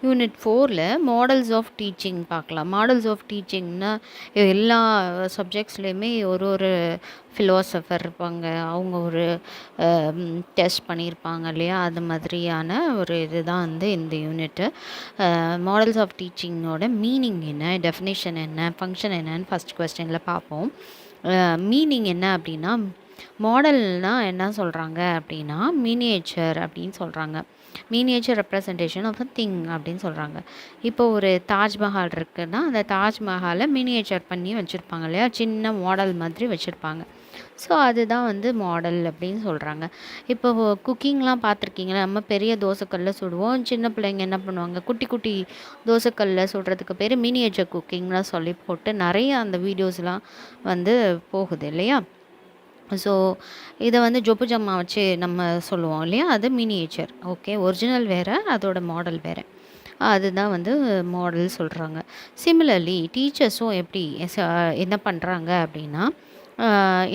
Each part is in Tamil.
யூனிட் 4ல் மாடல்ஸ் ஆஃப் டீச்சிங் பார்க்கலாம். மாடல்ஸ் ஆஃப் டீச்சிங்னா எல்லா சப்ஜெக்ட்ஸ்லேயுமே ஒரு ஃபிலோசஃபர் இருப்பாங்க. அவங்க ஒரு டெஸ்ட் பண்ணியிருப்பாங்க இல்லையா? அது மாதிரியான ஒரு இதுதான் வந்து இந்த யூனிட்டு. மாடல்ஸ் ஆஃப் டீச்சிங்கோட மீனிங் என்ன, டெஃபினேஷன் என்ன, ஃபங்க்ஷன் என்னன்னு ஃபஸ்ட் கொஸ்டினில் பார்ப்போம். மீனிங் என்ன அப்படின்னா, மாடல்னால் என்ன சொல்கிறாங்க அப்படின்னா, மினியேச்சர் அப்படின்னு சொல்கிறாங்க. Miniature representation of a thing அப்படின்னு சொல்கிறாங்க. இப்போ ஒரு தாஜ்மஹால் இருக்குன்னா அந்த தாஜ்மஹாலை மினியேச்சர் பண்ணி வச்சுருப்பாங்க இல்லையா? சின்ன மாடல் மாதிரி வச்சுருப்பாங்க. ஸோ அதுதான் வந்து மாடல் அப்படின்னு சொல்கிறாங்க. இப்போ குக்கிங்லாம் பார்த்துருக்கீங்களா? நம்ம பெரிய தோசைக்கல்ல சுடுவோம். சின்ன பிள்ளைங்க என்ன பண்ணுவாங்க, குட்டி குட்டி தோசைக்கல்ல சுடுறதுக்கு பேர் மினியேச்சர் குக்கிங்லாம் சொல்லி போட்டு நிறைய அந்த வீடியோஸ்லாம் வந்து போகுது இல்லையா? ஸோ இதை வந்து ஜொப்பு ஜம்மா வச்சு நம்ம சொல்லுவோம் இல்லையா? அது மினியேச்சர். ஓகே, ஒரிஜினல் வேறு, அதோட மாடல் வேறு. அதுதான் வந்து மாடல் சொல்கிறாங்க. சிமிலர்லி டீச்சர்ஸும் எப்படி என்ன பண்ணுறாங்க அப்படின்னா,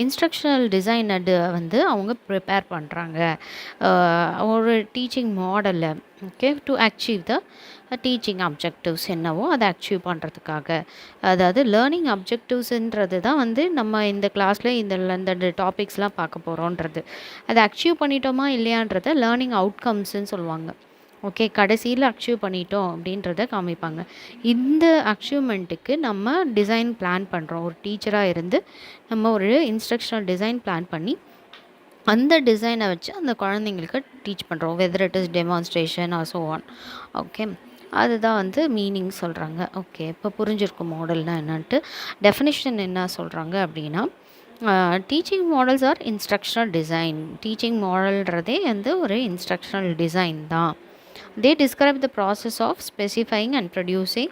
இன்ஸ்ட்ரக்ஷனல் டிசைனடு வந்து அவங்க ப்ரிப்பேர் பண்ணுறாங்க ஒரு டீச்சிங் மாடலை. Okay, to achieve the teaching objectives என்னவோ அதை அச்சீவ் பண்ணுறதுக்காக. அதாவது லேர்னிங் அப்ஜெக்டிவ்ஸுன்றது தான் வந்து நம்ம இந்த கிளாஸில் இந்த டாபிக்ஸ்லாம் பார்க்க போகிறோன்றது. அதை அச்சீவ் பண்ணிட்டோமா இல்லையான்றதை லேர்னிங் அவுட்கம்ஸுன்னு சொல்லுவாங்க. ஓகே, கடைசியில் அச்சீவ் பண்ணிட்டோம் அப்படின்றத காமிப்பாங்க. இந்த அச்சீவ்மெண்ட்டுக்கு நம்ம டிசைன் பிளான் பண்ணுறோம். ஒரு டீச்சராக இருந்து நம்ம ஒரு இன்ஸ்ட்ரக்ஷனல் டிசைன் பிளான் பண்ணி அந்த டிசைனை வச்சு அந்த குழந்தைங்களுக்கு டீச் பண்ணுறோம். Whether it is demonstration or so on. Okay, அதுதான் வந்து மீனிங் சொல்கிறாங்க. ஓகே, இப்போ புரிஞ்சிருக்கும் மாடல்னால் என்னன்ட்டு. டெஃபினிஷன் என்ன சொல்கிறாங்க அப்படின்னா, teaching models or instructional design. Teaching மாடல்ன்றதே வந்து ஒரு இன்ஸ்ட்ரக்ஷனல் டிசைன் தான். They describe the process of specifying and producing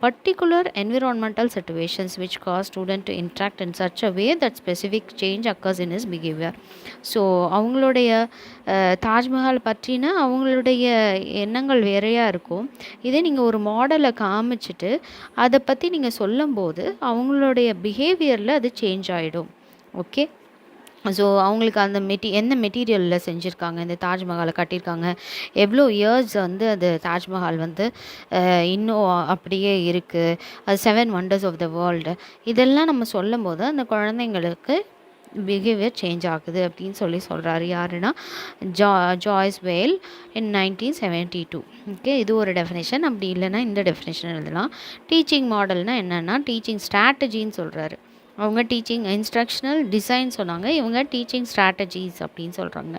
particular environmental situations which cause student to interact in such a way that specific change occurs in his behavior. So அவங்களுடைய தாஜ்மஹால் பற்றின அவங்களுடைய எண்ணங்கள் வேறையாக இருக்கும். இதே நீங்கள் ஒரு மாடலை காமிச்சிட்டு அதை பற்றி நீங்கள் சொல்லும்போது அவங்களுடைய பிஹேவியரில் அது சேஞ்ச் ஆகிடும். ஓகே, ஸோ அவங்களுக்கு அந்த எந்த மெட்டீரியலில் செஞ்சுருக்காங்க, இந்த தாஜ்மஹாலை கட்டியிருக்காங்க, எவ்வளோ இயர்ஸ் வந்து அது தாஜ்மஹால் வந்து இன்னும் அப்படியே இருக்குது, அது 7 வண்டர்ஸ் ஆஃப் த வேர்ல்டு, இதெல்லாம் நம்ம சொல்லும் போது அந்த குழந்தைங்களுக்கு பிஹேவியர் சேஞ்ச் ஆகுது அப்படின்னு சொல்கிறாரு. யாருன்னா ஜாய்ஸ் வேல் இன் 1972. ஓகே, இது ஒரு டெஃபினேஷன். அப்படி இல்லைன்னா இந்த டெஃபினேஷன் எழுதலாம். டீச்சிங் மாடல்னால் என்னென்னா டீச்சிங் ஸ்ட்ராட்டஜின்னு சொல்கிறாரு. அவங்க டீச்சிங் இன்ஸ்ட்ரக்ஷனல் டிசைன் சொன்னாங்க, இவங்க டீச்சிங் ஸ்ட்ராட்டஜிஸ் அப்படின்னு சொல்கிறாங்க.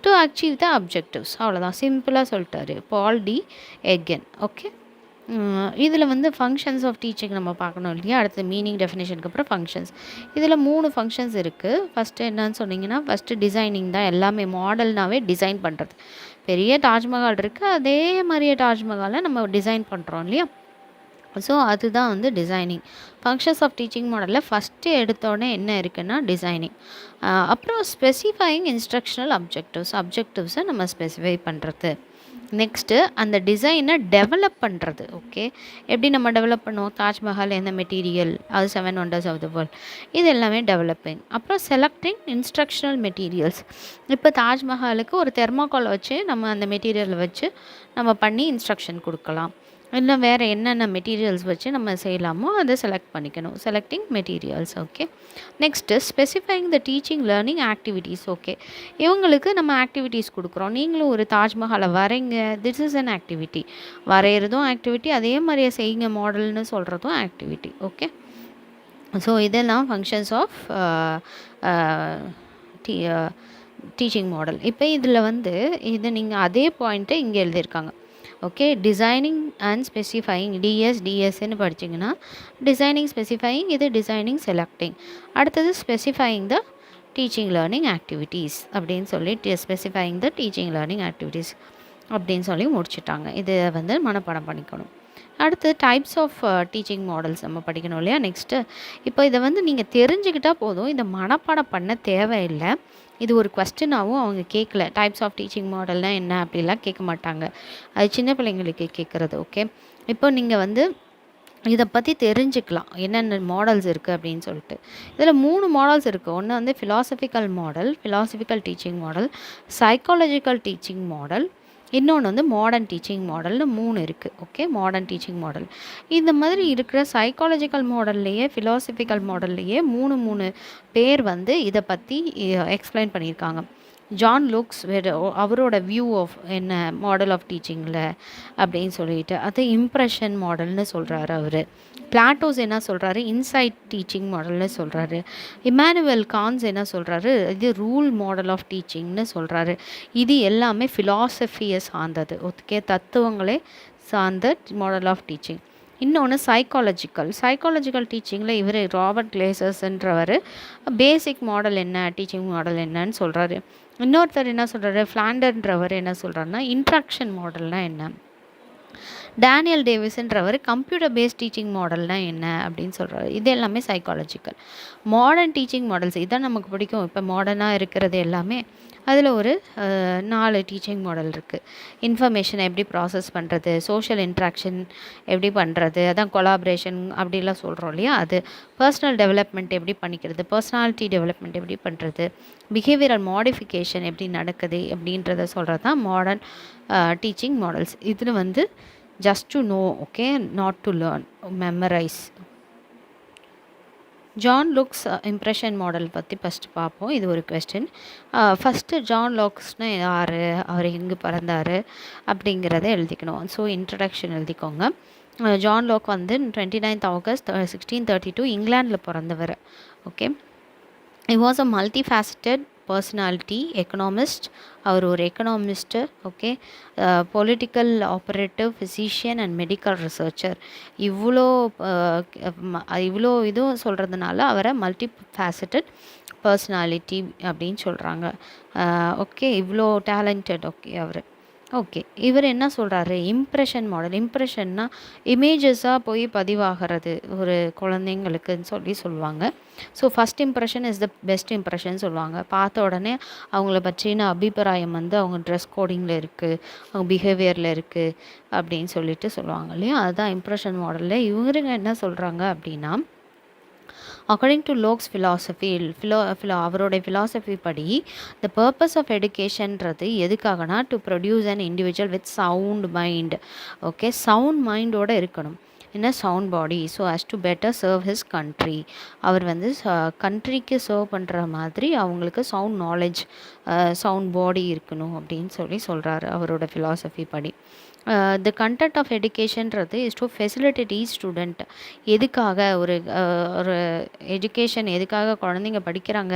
டு அச்சீவ் த அப்ஜெக்டிவ்ஸ், அவ்வளோதான், சிம்பிளாக சொல்லிட்டாரு பால் டி எகன். ஓகே, இதில் வந்து ஃபங்க்ஷன்ஸ் ஆஃப் டீச்சிங் நம்ம பார்க்கணும் இல்லையா? அடுத்து மீனிங் டெஃபினேஷனுக்கு அப்புறம் ஃபங்க்ஷன்ஸ். இதில் 3 ஃபங்க்ஷன்ஸ் இருக்குது. ஃபஸ்ட்டு என்னன்னு சொன்னிங்கன்னா, ஃபஸ்ட்டு டிசைனிங் தான். எல்லாமே மாடல்னாவே டிசைன் பண்ணுறது. பெரிய தாஜ்மஹால் இருக்குது, அதே மாதிரியே தாஜ்மஹாலை நம்ம டிசைன் பண்ணுறோம் இல்லையா? ஸோ அதுதான் வந்து டிசைனிங். ஃபங்க்ஷன்ஸ் ஆஃப் டீச்சிங் மாடலில் ஃபஸ்ட்டு எடுத்தோடனே என்ன இருக்குன்னா டிசைனிங். அப்புறம் ஸ்பெசிஃபையிங் இன்ஸ்ட்ரக்ஷனல் அப்ஜெக்டிவ்ஸை நம்ம ஸ்பெசிஃபை பண்ணுறது. நெக்ஸ்ட்டு அந்த டிசைனை டெவலப் பண்ணுறது. ஓகே, எப்படி நம்ம டெவலப் பண்ணுவோம்? தாஜ்மஹால் எந்த மெட்டீரியல், அது 7 வண்டர்ஸ் ஆஃப் த வேர்ல்ட், இது எல்லாமே டெவலப்பிங். அப்புறம் செலக்டிங் இன்ஸ்ட்ரக்ஷனல் மெட்டீரியல்ஸ். இப்போ தாஜ்மஹாலுக்கு ஒரு தெர்மாக்கோலை வச்சு நம்ம அந்த மெட்டீரியலை வச்சு நம்ம பண்ணி இன்ஸ்ட்ரக்ஷன் கொடுக்கலாம். இல்லை வேறு என்னென்ன மெட்டீரியல்ஸ் வச்சு நம்ம செய்யலாமோ அதை செலக்ட் பண்ணிக்கணும். Selecting materials. Okay, next specifying the teaching learning activities. Okay, இவங்களுக்கு நம்ம ஆக்டிவிட்டீஸ் கொடுக்குறோம். நீங்களும் ஒரு தாஜ்மஹாலை வரைங்க, திஸ் இஸ் அன் ஆக்டிவிட்டி. வரைகிறதும் ஆக்டிவிட்டி, அதே மாதிரியே செய்யுங்க மாடல்னு சொல்கிறதும் ஆக்டிவிட்டி. ஓகே, ஸோ இதெல்லாம் ஃபங்க்ஷன்ஸ் ஆஃப் டீச்சிங் மாடல். இப்போ இதில் வந்து இதை நீங்கள் அதே பாயிண்ட்டை இங்கே எழுதியிருக்காங்க. ஓகே, டிசைனிங் அண்ட் ஸ்பெசிஃபையிங், டிஎஸ்ன்னு படிச்சிங்கன்னா டிசைனிங் ஸ்பெசிஃபையிங், இது டிசைனிங் செலக்டிங். அடுத்தது specifying the teaching learning activities அப்படின்னு சொல்லி specifying the teaching learning activities அப்படின்னு சொல்லி முடிச்சுட்டாங்க. இதை வந்து மனப்பாடம் பண்ணிக்கணும். அடுத்து டைப்ஸ் ஆஃப் டீச்சிங் மாடல்ஸ் நம்ம படிக்கணும் இல்லையா? நெக்ஸ்ட்டு இப்போ இதை வந்து நீங்கள் தெரிஞ்சுக்கிட்டால் போதும், இதை மனப்பாடம் பண்ண தேவையில்லை. இது ஒரு கொஸ்டினாகவும் அவங்க கேட்கல. டைப்ஸ் ஆஃப் டீச்சிங் மாடல்னால் என்ன அப்படிலாம் கேட்க மாட்டாங்க, அது சின்ன பிள்ளைங்களுக்கு கேட்குறது. ஓகே, இப்போ நீங்கள் வந்து இதை பற்றி தெரிஞ்சுக்கலாம் என்னென்ன மாடல்ஸ் இருக்குது அப்படின்னு சொல்லிட்டு. இதில் 3 மாடல்ஸ் இருக்குது. ஒன்று வந்து philosophical model, philosophical teaching model, psychological teaching model, இன்னொன்று வந்து மாடர்ன் டீச்சிங் மாடல்னு 3 இருக்குது. Okay, modern teaching model. இந்த மாதிரி இருக்கிற சைக்காலஜிக்கல் மாடல்லையே ஃபிலாசபிக்கல் மாடல்லையே 3 பேர் வந்து இதை பற்றி எக்ஸ்பிளைன் பண்ணியிருக்காங்க. ஜான் லூக்ஸ் அவரோட வியூ ஆஃப் என்ன மாடல் ஆஃப் டீச்சிங்கில் அப்படின்னு சொல்லிட்டு அது இம்ப்ரெஷன் மாடல்னு சொல்கிறாரு அவர். பிளாட்டோஸ் என்ன சொல்கிறாரு, இன்சைட் டீச்சிங் மாடல்னு சொல்கிறாரு. இமானுவேல் கான்ஸ் என்ன சொல்கிறாரு, இது ரூல் மாடல் ஆஃப் டீச்சிங்னு சொல்கிறாரு. இது எல்லாமே ஃபிலாசபியை சார்ந்தது, ஓகே, தத்துவங்களே சார்ந்த மாடல் ஆஃப் டீச்சிங். இன்னொன்று சைக்காலஜிக்கல் டீச்சிங்கில் இவர் ராபர்ட் கிளேசர்ஸ்ன்றவர் பேசிக் மாடல் என்ன, டீச்சிங் மாடல் என்னன்னு சொல்கிறாரு. இன்னொருத்தர் என்ன சொல்கிறாரு, ஃப்ளாண்டர்ன்றவர் என்ன சொல்கிறாருன்னா இன்ட்ராக்ஷன் மாடல்னால் என்ன. டேனியல் டேவிஸ்ன்றவர் கம்ப்யூட்டர் பேஸ்ட் டீச்சிங் மாடல்னால் என்ன அப்படின்னு சொல்கிறாரு. இது எல்லாமே சைக்காலஜிக்கல். மாடர்ன் டீச்சிங் மாடல்ஸ் இதான் நமக்கு பிடிக்கும். இப்போ மாடர்னாக இருக்கிறது எல்லாமே அதில் ஒரு 4 டீச்சிங் மாடல் இருக்குது. இன்ஃபர்மேஷனை எப்படி ப்ராசஸ் பண்ணுறது, சோஷியல் இன்ட்ராக்ஷன் எப்படி பண்ணுறது, அதான் கொலாபரேஷன் அப்படிலாம் சொல்கிறோம் இல்லையா, அது பர்சனல் டெவலப்மெண்ட் எப்படி பண்ணிக்கிறது, பர்சனாலிட்டி டெவலப்மெண்ட் எப்படி பண்ணுறது, பிஹேவியரல் மாடிஃபிகேஷன் எப்படி நடக்குது அப்படின்றத சொல்கிறது தான் மாடர்ன் டீச்சிங் மாடல்ஸ். இதில் வந்து just to know, okay, not to learn, memorize. John looks impression model பற்றி ஃபஸ்ட்டு பார்ப்போம். இது ஒரு கொஸ்டின். ஃபஸ்ட்டு ஜான் லாக்ஸ்னால் யார், அவர் எங்கே பிறந்தார் அப்படிங்கிறத எழுதிக்கணும். ஸோ இன்ட்ரடக்ஷன் எழுதிக்கோங்க. ஜான் லாக் வந்து 29th August 1632 இங்கிலாண்டில் பிறந்தவர். Okay, he was a multifaceted personality, economist. அவர் ஒரு economist. Okay, political operative, physician and medical researcher. இவ்வளோ இதுவும் சொல்கிறதுனால அவரை மல்டிஃபேசட்டட் பர்சனாலிட்டி அப்படின்னு சொல்கிறாங்க. ஓகே, இவ்வளோ டேலண்டட். ஓகே, அவர் ஓகே. இவர் என்ன சொல்கிறாரு, இம்ப்ரெஷன் மாடல். இம்ப்ரெஷன்னா இமேஜஸாக போய் பதிவாகிறது ஒரு குழந்தைங்களுக்குன்னு சொல்லுவாங்க. So first impression is the best impression சொல்லுவாங்க. பார்த்த உடனே அவங்கள பற்றின அபிப்பிராயம் வந்து அவங்க ட்ரெஸ் கோடிங்கில் இருக்குது, அவங்க பிஹேவியரில் இருக்குது அப்படின்னு சொல்லுவாங்க இல்லையா, அதுதான் இம்ப்ரெஷன் மாடலில். இவங்க என்ன சொல்கிறாங்க அப்படின்னா, அக்கார்டிங் டு லோக்ஸ் ஃபிலாசபி, அவரோட ஃபிலாசபி படி த பர்பஸ் ஆஃப் எடுகேஷன்றது எதுக்காகனா to produce an individual with sound mind. Okay, sound மைண்டோடு இருக்கணும், என்ன sound body, so as to better serve his country. அவர் வந்து கண்ட்ரிக்கு சர்வ் பண்ணுற மாதிரி அவங்களுக்கு சவுண்ட் நாலேஜ், சவுண்ட் பாடி இருக்கணும் அப்படின்னு சொல்கிறாரு அவரோட ஃபிலாசபி படி. த கண்டென்ட் ஆஃப் எடுகேஷன்றது is to facilitate each student. எதுக்காக ஒரு எஜுகேஷன் எதுக்காக குழந்தைங்க படிக்கிறாங்க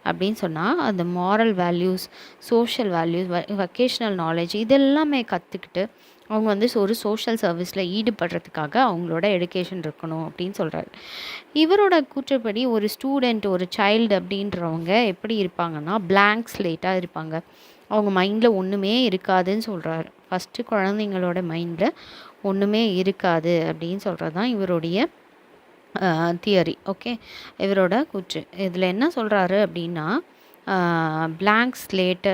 அப்படின்னு சொன்னால், அந்த moral values, social values, vocational knowledge இதெல்லாமே கற்றுக்கிட்டு அவங்க வந்து ஒரு சோஷியல் சர்வீஸில் ஈடுபடுறதுக்காக அவங்களோட எடுகேஷன் இருக்கணும் அப்படின்னு சொல்கிறாரு. இவரோட கூற்றுப்படி ஒரு ஸ்டூடெண்ட், ஒரு சைல்டு அப்படின்றவங்க எப்படி இருப்பாங்கன்னா பிளாங்க் ஸ்லேட்டாக இருப்பாங்க. அவங்க மைண்டில் ஒன்றுமே இருக்காதுன்னு சொல்கிறாரு. ஃபஸ்ட்டு குழந்தைங்களோட மைண்டில் ஒன்றுமே இருக்காது அப்படின்னு சொல்கிறது தான் இவருடைய தியரி. ஓகே, இவரோட கூற்று. இதில் என்ன சொல்கிறாரு அப்படின்னா, blank slate.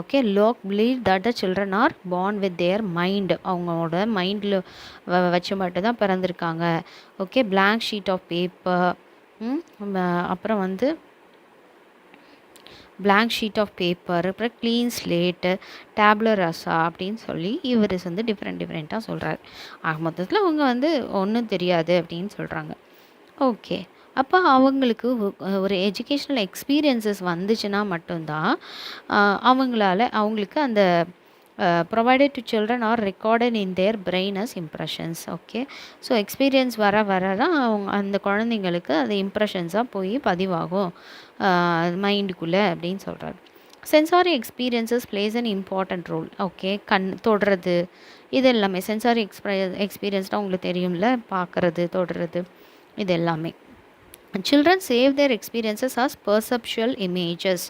Okay, Locke believe that the children are born with their mind. அவங்களோட மைண்டில் வச்சு மட்டும்தான் பிறந்திருக்காங்க. Okay, blank sheet of paper. அப்புறம் வந்து blank ஷீட் ஆஃப் பேப்பர், அப்புறம் க்ளீன் ஸ்லேட்டு, டேப்லர் ரசா அப்படின்னு சொல்லி இவர் வந்து டிஃப்ரெண்ட்டாக சொல்கிறார். ஆக மொத்தத்தில் அவங்க வந்து ஒன்றும் தெரியாது அப்படின்னு சொல்கிறாங்க. ஓகே, அப்போ அவங்களுக்கு ஒரு எஜுகேஷ்னல் எக்ஸ்பீரியன்ஸஸ் வந்துச்சுன்னா மட்டும்தான் அவங்களுக்கு அந்த provided to children are recorded in their brain as impressions. Okay, so experience வர தான் அவங்க அந்த குழந்தைங்களுக்கு அது இம்ப்ரெஷன்ஸாக போய் பதிவாகும் மைண்டுக்குள்ளே அப்படின்னு சொல்கிறாரு. Sensory experiences plays an important role. Okay, தொடுறது இது எல்லாமே சென்சாரி எக்ஸ்பீரியன்ஸ்னால் உங்களுக்கு தெரியும்ல, பார்க்குறது, தொடுறது, இது எல்லாமே. Children save their experiences as perceptual images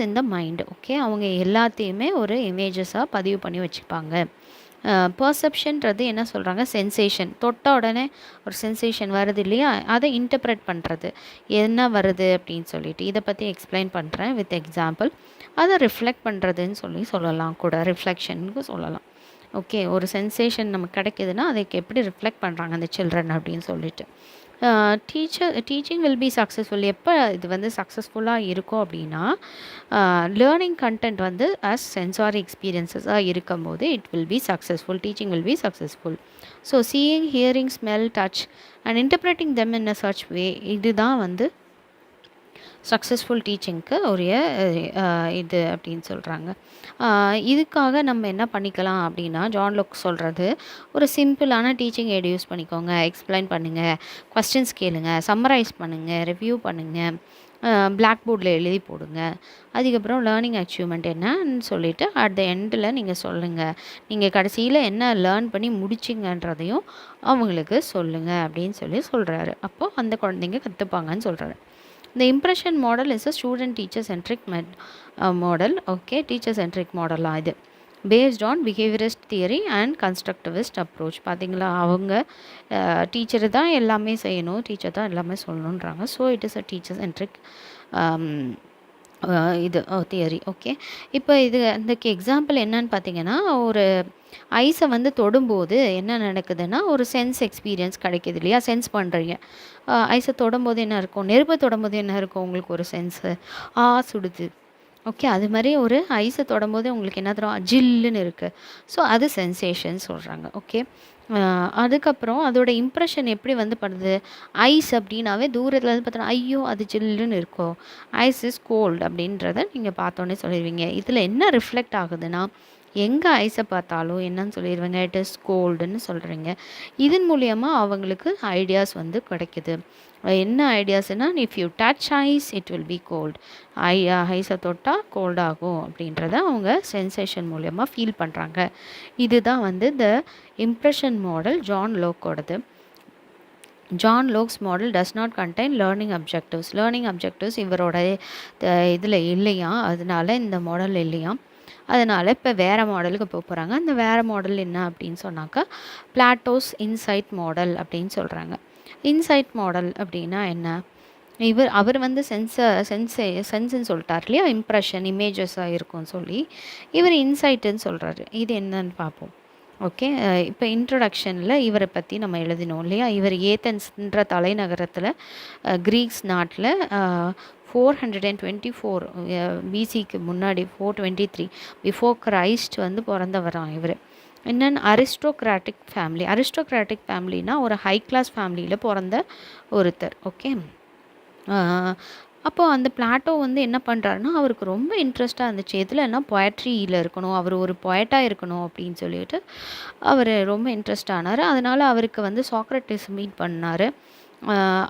in the mind. Okay, அவங்க எல்லாத்தையுமே ஒரு இமேஜஸாக பதிவு பண்ணி வச்சுப்பாங்க. பர்செப்ஷன்றது என்ன சொல்கிறாங்க, சென்சேஷன். தொட்ட உடனே ஒரு சென்சேஷன் வருது இல்லையா, அதை இன்டர்ப்ரெட் பண்ணுறது, என்ன வருது அப்படின்னு சொல்லிட்டு இதை பற்றி எக்ஸ்பிளைன் பண்ணுறேன் வித் எக்ஸாம்பிள். அதை ரிஃப்ளெக்ட் பண்ணுறதுன்னு சொல்லலாம் கூட, ரிஃப்ளெக்ஷனுக்கு சொல்லலாம். ஓகே, ஒரு சென்சேஷன் நமக்கு கிடைக்கிதுன்னா அதுக்கு எப்படி ரிஃப்ளெக்ட் பண்ணுறாங்க அந்த சில்ட்ரன் அப்படின்னு சொல்லிட்டு. Teaching will be successful. எப்போ இது வந்து சக்ஸஸ்ஃபுல்லாக இருக்கும் அப்படின்னா, லேர்னிங் கண்டென்ட் வந்து சென்சாரி எக்ஸ்பீரியன்ஸஸாக இருக்கும்போது it will be successful. Teaching will be successful. So seeing, hearing, smell, touch and interpreting them in a சர்ச் வே, இதுதான் வந்து சக்ஸஸ்ஃபுல் டீச்சிங்க்கு உரிய இது அப்படின்னு சொல்கிறாங்க. இதுக்காக நம்ம என்ன பண்ணிக்கலாம் அப்படின்னா, ஜான் லோக் சொல்கிறது, ஒரு சிம்பிளான டீச்சிங் எய்டு யூஸ் பண்ணிக்கோங்க. எக்ஸ்பிளைன் பண்ணுங்கள், கொஸ்டின்ஸ் கேளுங்கள், சம்மரைஸ் பண்ணுங்கள், ரிவ்யூ பண்ணுங்கள், பிளாக் போர்டில் எழுதி போடுங்க. அதுக்கப்புறம் லேர்னிங் அச்சீவ்மெண்ட் என்னன்னு சொல்லிவிட்டு அட் த எண்டில் நீங்கள் சொல்லுங்கள். நீங்கள் கடைசியில் என்ன லேர்ன் பண்ணி முடிச்சிங்கன்றதையும் அவங்களுக்கு சொல்லுங்கள் அப்படின்னு சொல்கிறாரு. அப்போது அந்த குழந்தைங்க கற்றுப்பாங்கன்னு சொல்கிறாரு. The impression model is a student teacher centric model. Okay, teacher centric model இது based on behaviorist theory and constructivist approach. பார்த்தீங்களா, அவங்க டீச்சர் தான் எல்லாமே செய்யணும், டீச்சர் தான் எல்லாமே சொல்லணுன்றாங்க. So it is a teacher centric இது தியரி. ஓகே, இப்போ இதுக்கு எக்ஸாம்பிள் என்னன்னு பார்த்தீங்கன்னா, ஒரு ஐஸை வந்து தொடும்போது என்ன நடக்குதுன்னா, ஒரு சென்ஸ் எக்ஸ்பீரியன்ஸ் கிடைக்கிது இல்லையா, சென்ஸ் பண்ணுறீங்க. ஐஸை தொடும்போது என்ன இருக்கும், நெருப்பை தொடும்போது என்ன இருக்கும், உங்களுக்கு ஒரு சென்ஸு சுடுது. ஓகே, அது மாதிரி ஒரு ஐஸை தொடும்போது உங்களுக்கு என்ன தரும், ஜில்லுன்னு இருக்குது. ஸோ அது சென்சேஷன் சொல்கிறாங்க. ஓகே, அதுக்கப்புறம் அதோட இம்ப்ரெஷன் எப்படி வந்து பண்ணுது, ஐஸ் அப்படின்னாவே தூரத்தில் வந்து பார்த்தோன்னா ஐயோ அது ஜில்லுன்னு இருக்கும், ஐஸ் இஸ் கோல்டு அப்படின்றத நீங்கள் பார்த்தோன்னே சொல்லிடுவீங்க. இதில் என்ன ரிஃப்ளெக்ட் ஆகுதுன்னா, எங்கே ஐஸை பார்த்தாலும் என்னன்னு சொல்லிடுவீங்க, இட் இஸ் கோல்டுன்னு சொல்கிறீங்க. இதன் மூலியமாக அவங்களுக்கு ஐடியாஸ் வந்து கிடைக்குது. என்ன ஐடியாஸ்னால், if you touch ice it will be cold, ஐஸை தொட்டால் கோல்டாகும் அப்படின்றத அவங்க சென்சேஷன் மூலயமா ஃபீல் பண்ணுறாங்க. இதுதான் வந்து த இம்ப்ரெஷன் மாடல் ஜான் லோக்கோடது. John Locke's model does not contain learning objectives. Learning objectives இவரோட இதில் இல்லையா, அதனால இந்த மாடல் இல்லையா. அதனால் இப்போ வேறு மாடலுக்கு போகிறாங்க. அந்த வேறு மாடல் என்ன அப்படின்னு சொன்னாக்கா, பிளாட்டோஸ் இன்சைட் மாடல் அப்படின்னு சொல்கிறாங்க. இன்சைட் மாடல் அப்படின்னா என்ன, அவர் வந்து சென்ஸுன்னு சொல்லிட்டார் இல்லையா, இம்ப்ரெஷன் இமேஜஸாக இருக்கும்னு சொல்லி, இவர் இன்சைட்டுன்னு சொல்கிறாரு. இது என்னன்னு பார்ப்போம். ஓகே, இப்போ இன்ட்ரொடக்ஷனில் இவரை பற்றி நம்ம எழுதினோம் இல்லையா. இவர் ஏத்தன்ஸ்ன்ற தலைநகரத்தில் க்ரீக்ஸ் நாட்டில் 424 பிசிக்கு முன்னாடி 423 பிஃபோர் கிரைஸ்ட் வந்து பிறந்தவரான் இவர். என்னென்னு, அரிஸ்டோக்ராட்டிக் ஃபேமிலி. அரிஸ்டோக்ராட்டிக் ஃபேமிலினா ஒரு ஹை கிளாஸ் ஃபேமிலியில் பிறந்த ஒருத்தர். ஓகே, அப்போது அந்த பிளாட்டோ வந்து என்ன பண்ணுறாருன்னா, அவருக்கு ரொம்ப இன்ட்ரெஸ்ட்டாக இருந்துச்சு எதுலன்னா, பொயட்ரியில் இருக்கணும், அவர் ஒரு பொயட்டாக இருக்கணும் அப்படின்னு சொல்லிட்டு அவர் ரொம்ப இன்ட்ரெஸ்ட் ஆனார். அதனால் அவருக்கு வந்து சாக்ரட்டிஸ் மீட் பண்ணார்.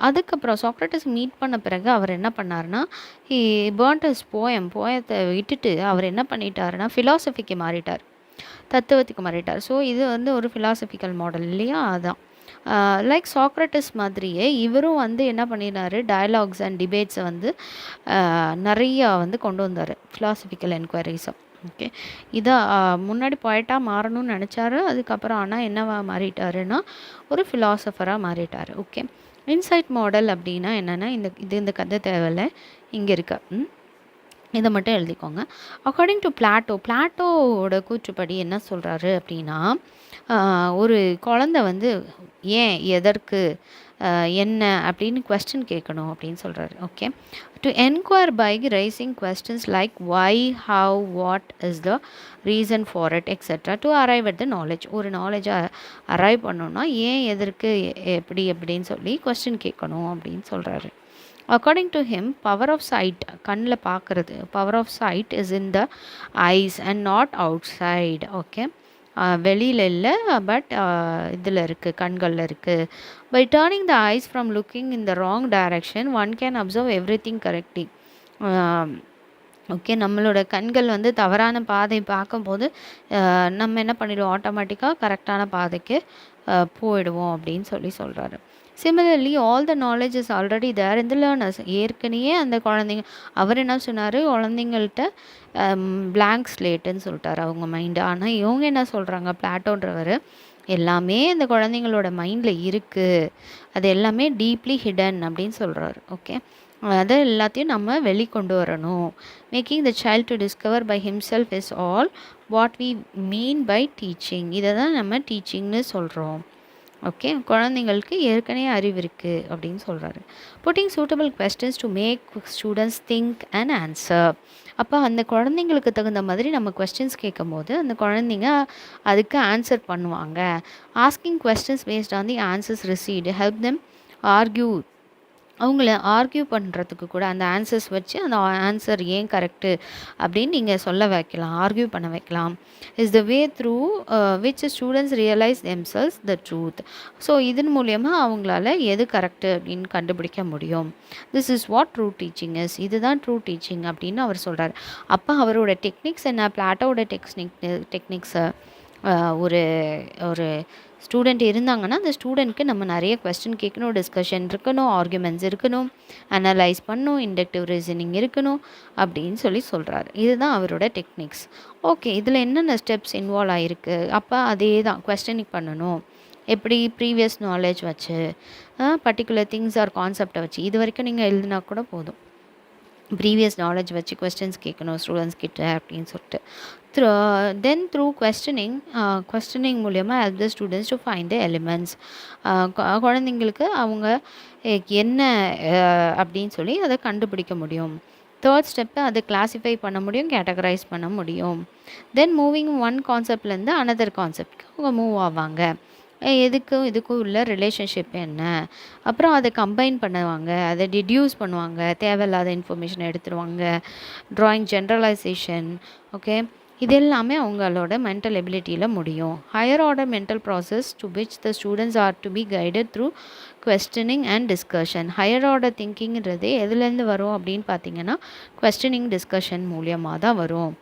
அதுக்கப்புறம் சாக்ரட்டிஸ் மீட் பண்ண பிறகு அவர் என்ன பண்ணார்னா, ஹி பர்ன்ட் ஹிஸ் போயத்தை விட்டுட்டு அவர் என்ன பண்ணிட்டாருன்னா, ஃபிலாசபிக்கு மாறிட்டார், தத்துவத்துக்கு மாறிட்டார். ஸோ இது வந்து ஒரு ஃபிலாசபிக்கல் மாடல் இல்லையா. அதான் லைக் சாக்ரட்டிஸ் மாதிரியே இவரும் வந்து என்ன பண்ணினார், டயலாக்ஸ் அண்ட் டிபேட்ஸை வந்து நிறையா வந்து கொண்டு வந்தார், ஃபிலாசபிக்கல் என்கொயரிஸை. ஓகே, இதை முன்னாடி பொயட்டாக மாறணும்னு நினச்சாரு. அதுக்கப்புறம் ஆனால் என்னவா மாறிட்டாருன்னா, ஒரு ஃபிலாசபராக மாறிட்டார். ஓகே, இன்சைட் மாடல் அப்படின்னா என்னென்னா, இந்த கதை தேவையில்லை, இங்கே இருக்க இதை மட்டும் எழுதிக்கோங்க. அக்கார்டிங் டு பிளாட்டோவோட கூற்றுப்படி என்ன சொல்கிறாரு அப்படின்னா, ஒரு குழந்தை வந்து ஏன், எதற்கு, என்ன அப்படின்னு கொஸ்டின் கேட்கணும் அப்படின்னு சொல்கிறாரு. Okay, to enquire by raising questions like why, how, what is the reason for it etcetera to arrive at the knowledge. ஒரு நாலேஜை அரைவ் பண்ணணுன்னா ஏன், எதற்கு, எப்படி அப்படின்னு சொல்லி கொஸ்டின் கேட்கணும் அப்படின்னு சொல்கிறாரு. According to him, power of sight, கண்ணில் பார்க்குறது, power of sight is in the eyes and not outside. Okay, வெளியில் இல்லை, பட் இதில் இருக்குது, கண்களில் இருக்குது. By turning the eyes from looking in the wrong direction one can observe everything correctly. Okay, நம்மளோட கண்கள் வந்து தவறான பாதை பார்க்கும்போது நம்ம என்ன பண்ணிடுவோம், ஆட்டோமேட்டிக்காக கரெக்டான பாதைக்கு போயிடுவோம் அப்படின்னு சொல்கிறாரு. Similarly all the knowledge is already there in the learners. ஏற்கனவே அந்த குழந்தைங்க, அவர் என்ன சொன்னார், குழந்தைங்கள்ட்ட பிளாங்க் ஸ்லேட்டுன்னு சொல்லிட்டார் அவங்க மைண்டு. ஆனால் இவங்க என்ன சொல்கிறாங்க, பிளாட்டோன்றவர், எல்லாமே இந்த குழந்தைங்களோட மைண்டில் இருக்குது, அது எல்லாமே டீப்லி ஹிடன் அப்படின்னு சொல்கிறாரு. ஓகே, அதை எல்லாத்தையும் நம்ம வெளிக்கொண்டு வரணும். Making the child to discover by himself is all what we mean by teaching. இதை தான் நம்ம டீச்சிங்னு சொல்கிறோம். ஓகே, குழந்தைங்களுக்கு ஏற்கனவே அறிவு இருக்குது அப்படின்னு சொல்கிறாரு. Putting suitable questions to make students think and answer. அப்போ அந்த குழந்தைங்களுக்கு தகுந்த மாதிரி நம்ம கொஸ்டின்ஸ் கேட்கும்போது அந்த குழந்தைங்க அதுக்கு ஆன்சர் பண்ணுவாங்க. Asking questions based on the answers received help them argue. அவங்கள ஆர்கியூ பண்ணுறதுக்கு கூட அந்த ஆன்சர்ஸ் வச்சு அந்த ஆன்சர் ஏன் கரெக்டு அப்படின்னு நீங்கள் சொல்ல வைக்கலாம், ஆர்கியூ பண்ண வைக்கலாம். Is the way through which students realise themselves the truth. So இதன் மூலியமாக அவங்களால எது கரெக்டு அப்படின்னு கண்டுபிடிக்க முடியும். This is what true teaching is. இதுதான் ட்ரூ டீச்சிங் அப்படின்னு அவர் சொல்கிறார். அப்போ அவரோட டெக்னிக்ஸ் என்ன, பிளாட்டோட டெக்னிக்ஸை ஒரு ஒரு ஸ்டூடெண்ட் இருந்தாங்கன்னா அந்த ஸ்டூடெண்ட்க்கு நம்ம நிறைய கொஸ்டின் கேட்கணும், டிஸ்கஷன் இருக்கணும், ஆர்குமெண்ட்ஸ் இருக்கணும், அனலைஸ் பண்ணணும், இண்டக்டிவ் ரீசனிங் இருக்கணும் அப்படின்னு சொல்கிறாரு. இதுதான் அவரோட டெக்னிக்ஸ். ஓகே, இதில் என்னென்ன ஸ்டெப்ஸ் இன்வால்வ் ஆகிருக்கு? அப்போ அதே தான் கொஸ்டினிங் பண்ணணும். எப்படி ப்ரீவியஸ் நாலேஜ் வச்சு, பர்டிகுலர் திங்ஸ் ஆர் கான்செப்டை வச்சு, இது வரைக்கும் நீங்கள் எழுதினா கூட போதும். ப்ரீவியஸ் நாலேஜ் வச்சு கொஸ்டின்ஸ் கேட்கணும் ஸ்டூடெண்ட்ஸ் கிட்ட அப்படின்னு சொல்லிட்டு. த்ரூ கொஸ்டினிங் மூலயமா help the students to find the elements. குழந்தைங்களுக்கு அவங்க என்ன அப்படின்னு சொல்லி அதை கண்டுபிடிக்க முடியும். தேர்ட் ஸ்டெப்பு அதை கிளாஸிஃபை பண்ண முடியும், கேட்டகரைஸ் பண்ண முடியும். தென் மூவிங் ஒன் கான்செப்ட்லேருந்து அனதர் கான்செப்ட்க்கு அவங்க மூவ் ஆவாங்க. இதுக்கும் உள்ள ரிலேஷன்ஷிப் என்ன, அப்புறம் அதை கம்பைன் பண்ணுவாங்க, அதை டிடியூஸ் பண்ணுவாங்க, தேவையில்லாத இன்ஃபர்மேஷனை எடுத்துருவாங்க, ட்ராயிங் ஜென்ரலைசேஷன். ஓகே, இது எல்லாமே அவங்களோட மென்டல் எபிலிட்டியில் முடியும். Higher order mental process to which the students are to be guided through questioning and discussion. Higher order திங்கிங்கிறது எதுலேருந்து வரும் அப்படின்னு பார்த்தீங்கன்னா கொஸ்டினிங் டிஸ்கஷன் மூலியமாக தான் வரும்.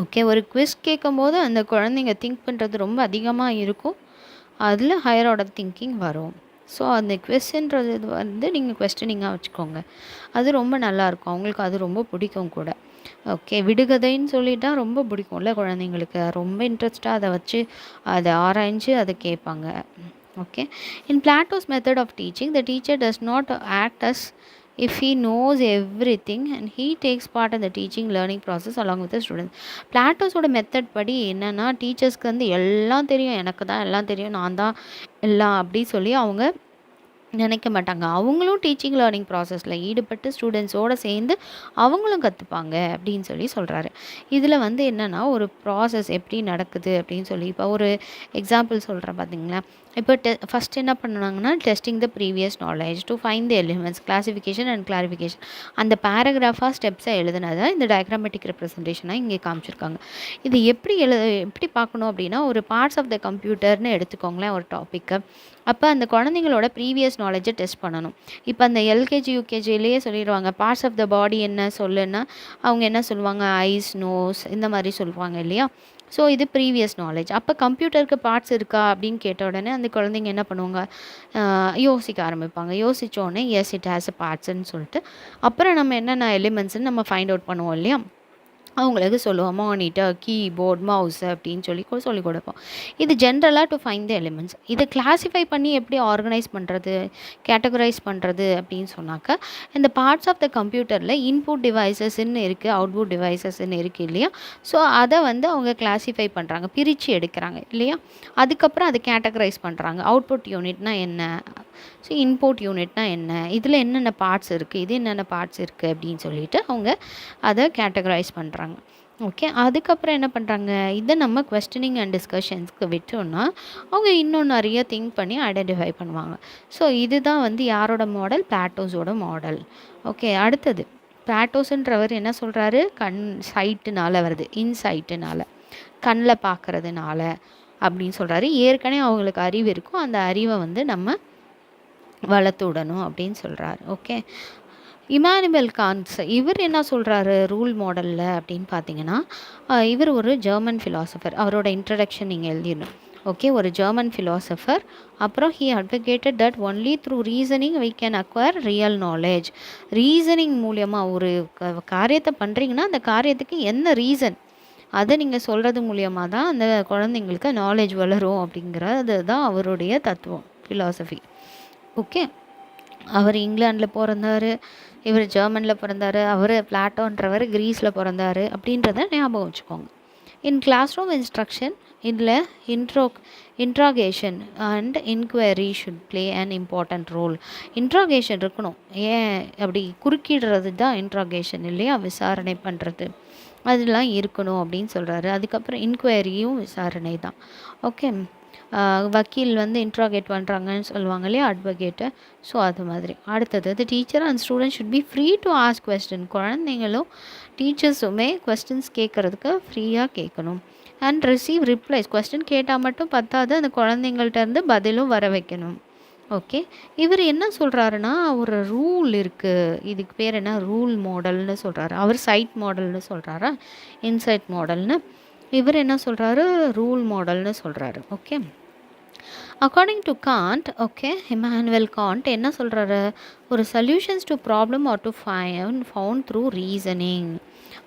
ஓகே, ஒரு குவிஸ் கேட்கும்போது அந்த குழந்தைங்க திங்க் பண்ணுறது ரொம்ப அதிகமாக இருக்கும், அதில் ஹையர் ஆர்டர் திங்கிங் வரும். ஸோ அந்த குவெஸ்ன்றது வந்து நீங்கள் கொஸ்டினிங்காக வச்சுக்கோங்க, அது ரொம்ப நல்லாயிருக்கும், அவங்களுக்கு அது ரொம்ப பிடிக்கும் கூட. ஓகே, விடுகதைன்னு சொல்லிட்டா ரொம்ப பிடிக்கும்ல குழந்தைங்களுக்கு, ரொம்ப இன்ட்ரெஸ்ட்டாக அதை வச்சு அதை ஆராய்ஞ்சு அதை கேட்பாங்க. Okay, in Plato's method of teaching the teacher does not act as if he knows everything and he takes part in the teaching learning process along with the students. பிளாட்டோஸோட மெத்தட் படி என்னென்னா, டீச்சர்ஸ்க்கு வந்து எல்லாம் தெரியும், எனக்கு தான் எல்லாம் தெரியும், நான் தான் எல்லாம் அப்படி சொல்லி அவங்க நினைக்க மாட்டாங்க. அவங்களும் டீச்சிங் லேர்னிங் ப்ராசஸில் ஈடுபட்டு ஸ்டூடெண்ட்ஸோடு சேர்ந்து அவங்களும் கற்றுப்பாங்க அப்படின்னு சொல்கிறாரு. இதில் வந்து என்னென்னா ஒரு ப்ராசஸ் எப்படி நடக்குது அப்படின்னு சொல்லி இப்போ ஒரு எக்ஸாம்பிள் சொல்கிறேன் பார்த்தீங்களா. இப்போ ஃபஸ்ட் என்ன பண்ணாங்கன்னா testing the previous knowledge to find the elements, classification and clarification. அந்த பேராகிராஃபாக ஸ்டெப்ஸை எழுதுனதை இந்த டயக்ராமேட்டிக் ரெப்ரசன்டேஷனாக இங்கே காமிச்சிருக்காங்க. இது எப்படி பார்க்கணும் அப்படின்னா, ஒரு பார்ட்ஸ் ஆஃப் த கம்ப்யூட்டர்னு எடுத்துக்கோங்களேன் ஒரு டாப்பிக்கை. அப்போ அந்த குழந்தைங்களோட ப்ரீவியஸ் நாலேஜை டெஸ்ட் பண்ணணும். இப்போ அந்த எல்கேஜி யூகேஜிலேயே சொல்லிடுவாங்க பார்ட்ஸ் ஆஃப் த பாடி என்ன சொல்லுன்னா அவங்க என்ன சொல்லுவாங்க, ஐஸ், நோஸ், இந்த மாதிரி சொல்லுவாங்க இல்லையா. ஸோ இது ப்ரீவியஸ் நாலேஜ். அப்போ கம்ப்யூட்டருக்கு பார்ட்ஸ் இருக்கா அப்படின்னு கேட்ட உடனே அந்த குழந்தைங்க என்ன பண்ணுவாங்க, யோசிக்க ஆரம்பிப்பாங்க. யோசித்தோடனே எஸ் இட் ஹேஸ் அ பார்ட்ஸ்ன்னு சொல்லிட்டு அப்புறம் நம்ம என்னென்ன எலிமெண்ட்ஸ்ன்னு நம்ம ஃபைண்ட் அவுட் பண்ணுவோம் இல்லையா. அவங்களுக்கு சொல்லுவோம் மானிட்டர், கீபோர்ட், மவுஸ் அப்படின்னு சொல்லி கொடுப்போம். இது ஜென்ரலாக டு ஃபைண்ட் த எலிமெண்ட்ஸ். இதை கிளாஸிஃபை பண்ணி எப்படி ஆர்கனைஸ் பண்ணுறது, கேட்டகரைஸ் பண்ணுறது அப்படின்னு சொன்னாக்க, இந்த பார்ட்ஸ் ஆஃப் த கம்ப்யூட்டரில் இன்புட் டிவைசஸ்ன்னு இருக்குது, அவுட்புட் டிவைசஸ்ன்னு இருக்குது இல்லையா. ஸோ அதை வந்து அவங்க கிளாஸிஃபை பண்ணுறாங்க, பிரித்து எடுக்கிறாங்க இல்லையா. அதுக்கப்புறம் அதை கேட்டகரைஸ் பண்ணுறாங்க. அவுட்புட் யூனிட்னா என்ன, ஸோ இன்புட் யூனிட்னா என்ன, இதில் என்னென்ன பார்ட்ஸ் இருக்குது, இது என்னென்ன பார்ட்ஸ் இருக்குது அப்படின்னு சொல்லிட்டு அவங்க அதை கேட்டகரைஸ் பண்ணுறாங்க. ஓகே, அதுக்கப்புறம் என்ன பண்ணுறாங்க, இதை நம்ம கொஸ்டினிங் அண்ட் டிஸ்கஷன்ஸ்க்கு விட்டோம்னா அவங்க இன்னும் நிறைய திங்க் பண்ணி ஐடென்டிஃபை பண்ணுவாங்க. ஸோ இதுதான் வந்து யாரோட மாடல், பிளாட்டோஸோட மாடல். ஓகே, அடுத்தது பிளாட்டோஸ்ன்றவர் என்ன சொல்கிறாரு, சைட்டுனால வருது, இன்சைட்டுனால, கண்ணில் பார்க்குறதுனால அப்படின்னு சொல்கிறாரு. ஏற்கனவே அவங்களுக்கு அறிவு இருக்கும், அந்த அறிவை வந்து நம்ம வளர்த்து விடணும் அப்படின்னு சொல்கிறாரு. ஓகே, இமானுவேல் கான்ட்ஸ் இவர் என்ன சொல்கிறாரு ரூல் மாடலில் அப்படின்னு பார்த்தீங்கன்னா, இவர் ஒரு ஜெர்மன் ஃபிலாசபர். அவரோட இன்ட்ரடக்ஷன் நீங்கள் எழுதிடணும். ஓகே, ஒரு ஜெர்மன் ஃபிலாசபர். அப்புறம் he advocated that only through reasoning we can acquire real knowledge. Reasoning மூலியமாக ஒரு காரியத்தை பண்ணுறீங்கன்னா அந்த காரியத்துக்கு என்ன ரீசன் அதை நீங்கள் சொல்கிறது மூலியமாக தான் அந்த குழந்தைங்களுக்கு நாலேஜ் வளரும் அப்படிங்கிறது தான் அவருடைய தத்துவம், ஃபிலாசபி. ஓகே, அவர் இங்கிலாண்டில் பிறந்தார், இவர் ஜெர்மனில் பிறந்தார், அவர் பிளாட்டோன்றவர் கிரீஸில் பிறந்தார் அப்படின்றத ஞாபகம் வச்சுக்கோங்க. இன் கிளாஸ் ரூம் இன்ஸ்ட்ரக்ஷன் இதில் interrogation and inquiry should play an important role. Interrogation இருக்கணும். ஏன் அப்படி குறுக்கிடுறது தான் இன்ட்ராகேஷன் இல்லையா, விசாரணை பண்ணுறது, அதெல்லாம் இருக்கணும் அப்படின்னு சொல்கிறாரு. அதுக்கப்புறம் இன்குவரியும் விசாரணை தான். ஓகே, வக்கீல் வந்து இன்ட்ராகேட் பண்ணுறாங்கன்னு சொல்லுவாங்க இல்லையா, அட்வொகேட்டை. ஸோ அது மாதிரி. அடுத்தது the teacher and student should be free to ask question. குழந்தைங்களும் டீச்சர்ஸுமே கொஸ்டின்ஸ் கேட்குறதுக்கு ஃப்ரீயாக கேட்கணும். And receive replies. கொஸ்டின் கேட்டால் மட்டும் பத்தாது, அந்த குழந்தைங்கள்ட்டேருந்து பதிலும் வர வைக்கணும். ஓகே, இவர் என்ன சொல்கிறாருன்னா, ஒரு ரூல் இருக்குது, இதுக்கு பேர் என்ன, ரூல் மாடல்னு சொல்கிறாரு. அவர் சைட் மாடல்னு சொல்கிறாரா, இன்சைட் மாடல்னு. இவர் என்ன சொல்கிறாரு, ரூல் மாடல்னு சொல்கிறாரு. Okay, according to Kant, okay, Immanuel Kant என்ன சொல்கிறாரு, ஒரு solutions to problem are to found through reasoning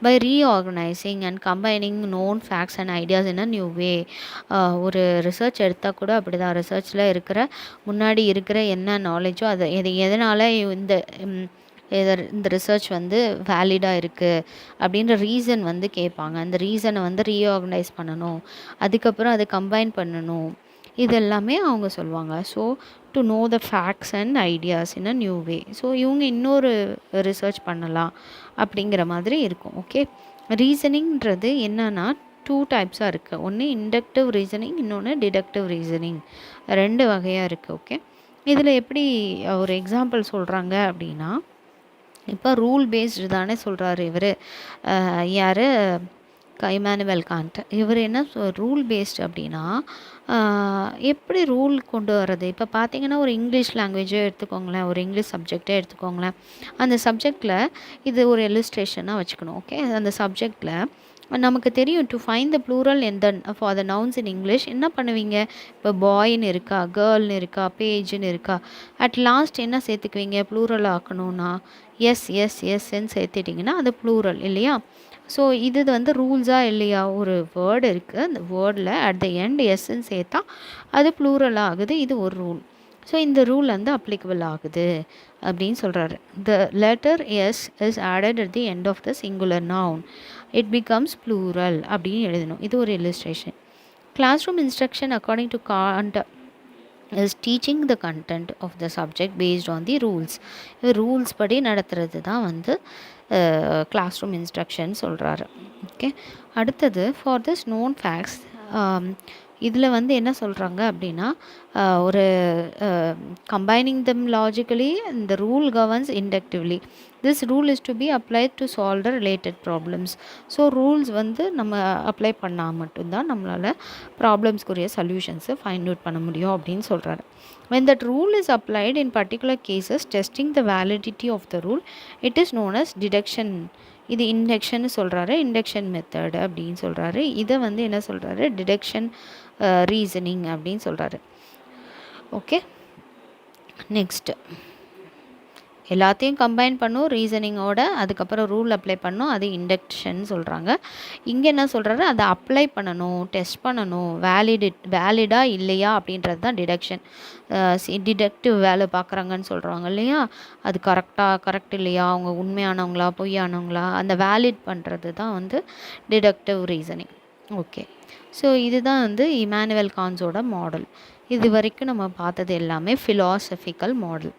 by reorganizing and combining known facts and ideas in a new way. ஒரு ரிசர்ச் எடுத்தால் கூட அப்படி தான், ரிசர்ச்சில் இருக்கிற முன்னாடி இருக்கிற என்ன நாலேஜோ அதை எதனால் இந்த ரிசர்ச் வந்து வேலிடாக இருக்குது அப்படின்ற ரீசன் வந்து கேட்பாங்க. அந்த ரீசனை வந்து ரீஆர்கனைஸ் பண்ணணும், அதுக்கப்புறம் அதை கம்பைன் பண்ணணும், இது எல்லாமே அவங்க சொல்லுவாங்க. So to know the facts and ideas in a new way. So இவங்க இன்னொரு ரிசர்ச் பண்ணலாம் அப்படிங்கிற மாதிரி இருக்கும். ஓகே, ரீசனிங்கிறது என்னன்னா 2 டைப்ஸாக இருக்குது. ஒன்று இண்டக்டிவ் ரீசனிங், இன்னொன்று டிடக்டிவ் ரீசனிங், 2 வகையாக இருக்குது. ஓகே, இதில் எப்படி ஒரு எக்ஸாம்பிள் சொல்கிறாங்க அப்படின்னா, இப்போ ரூல் பேஸ்டு தானே சொல்கிறாரு இவர், யார், இமானுவேல் காண்ட். இவர் என்ன ரூல் பேஸ்டு அப்படின்னா, எப்படி ரூல் கொண்டு வர்றது. இப்போ பார்த்தீங்கன்னா ஒரு இங்கிலீஷ் லாங்குவேஜே எடுத்துக்கோங்களேன், ஒரு இங்கிலீஷ் சப்ஜெக்டே எடுத்துக்கோங்களேன். அந்த சப்ஜெக்டில் இது ஒரு இல்லுஸ்ட்ரேஷனாக வச்சுக்கணும். ஓகே, அந்த சப்ஜெக்டில் நமக்கு தெரியும் to find the plural and the for the nouns in English என்ன பண்ணுவீங்க, இப்போ பாய்ன்னு இருக்கா, கேர்ள்னு இருக்கா, பேஜ்னு இருக்கா, அட் லாஸ்ட் என்ன சேர்த்துக்குவீங்க, ப்ளூரல் ஆக்கணும்னா எஸ்ன்னு சேர்த்துட்டிங்கன்னா அது ப்ளூரல் இல்லையா. ஸோ இது வந்து ரூல்ஸாக இல்லையா, ஒரு வேர்டு இருக்குது, அந்த வேர்டில் அட் த எண்ட் எஸ்ன்னு சேர்த்தா அது ப்ளூரல் ஆகுது, இது ஒரு ரூல். ஸோ இந்த ரூல் வந்து அப்ளிகபிள் ஆகுது அப்படின்னு சொல்கிறாரு. The letter S is added at the end of the singular noun, it becomes plural அப்படின்னு எழுதணும். இது ஒரு illustration. Classroom instruction according to Kant is teaching the content of the subject based on the rules. Rules படி நடத்துறது தான் வந்து கிளாஸ் ரூம் இன்ஸ்ட்ரக்ஷன் சொல்கிறாரு. ஓகே, அடுத்தது ஃபார் திஸ் நோன் ஃபேக்ட்ஸ், இதில் வந்து என்ன சொல்கிறாங்க அப்படின்னா, ஒரு கம்பைனிங் தம் லாஜிக்கலி இந்த rule governs inductively. This rule is to be applied to solve the related problems. So rules வந்து நம்ம அப்ளை பண்ணால் மட்டும்தான் நம்மளால் ப்ராப்ளம்ஸ்க்குரிய சொல்யூஷன்ஸை ஃபைண்ட் அவுட் பண்ண முடியும் அப்படின்னு சொல்கிறாரு. When that rule is applied in particular cases, testing the validity of the rule, it is known as deduction. இது இண்டக்ஷன் சொல்கிறாரு, இண்டக்ஷன் மெத்தட் அப்படின்னு சொல்கிறாரு. இதை வந்து என்ன சொல்கிறாரு, டிடக்ஷன் ரீசனிங் அப்படின்னு சொல்கிறாரு. ஓகே, நெக்ஸ்ட்டு எல்லாத்தையும் கம்பைன் பண்ணும் ரீசனிங்கோட, அதுக்கப்புறம் ரூல் அப்ளை பண்ணும், அது இண்டக்ஷன் சொல்கிறாங்க. இங்கே என்ன சொல்கிறாரு, அதை அப்ளை பண்ணணும், டெஸ்ட் பண்ணணும், வேலிடாக இல்லையா அப்படின்றது தான் டிடக்ஷன். டிடக்டிவ் வேலை பார்க்குறாங்கன்னு சொல்கிறாங்க இல்லையா, அது கரெக்ட் இல்லையா, அவங்க உண்மையானவங்களா பொய்யானவங்களா, அந்த வேலிட் பண்ணுறது தான் வந்து டிடக்டிவ் ரீசனிங். ஓகே, ஸோ இதுதான் வந்து இமானுவேல் கான்ஸோட மாடல். இது வரைக்கும் நம்ம பார்த்தது எல்லாமே ஃபிலாசபிக்கல் மாடல்.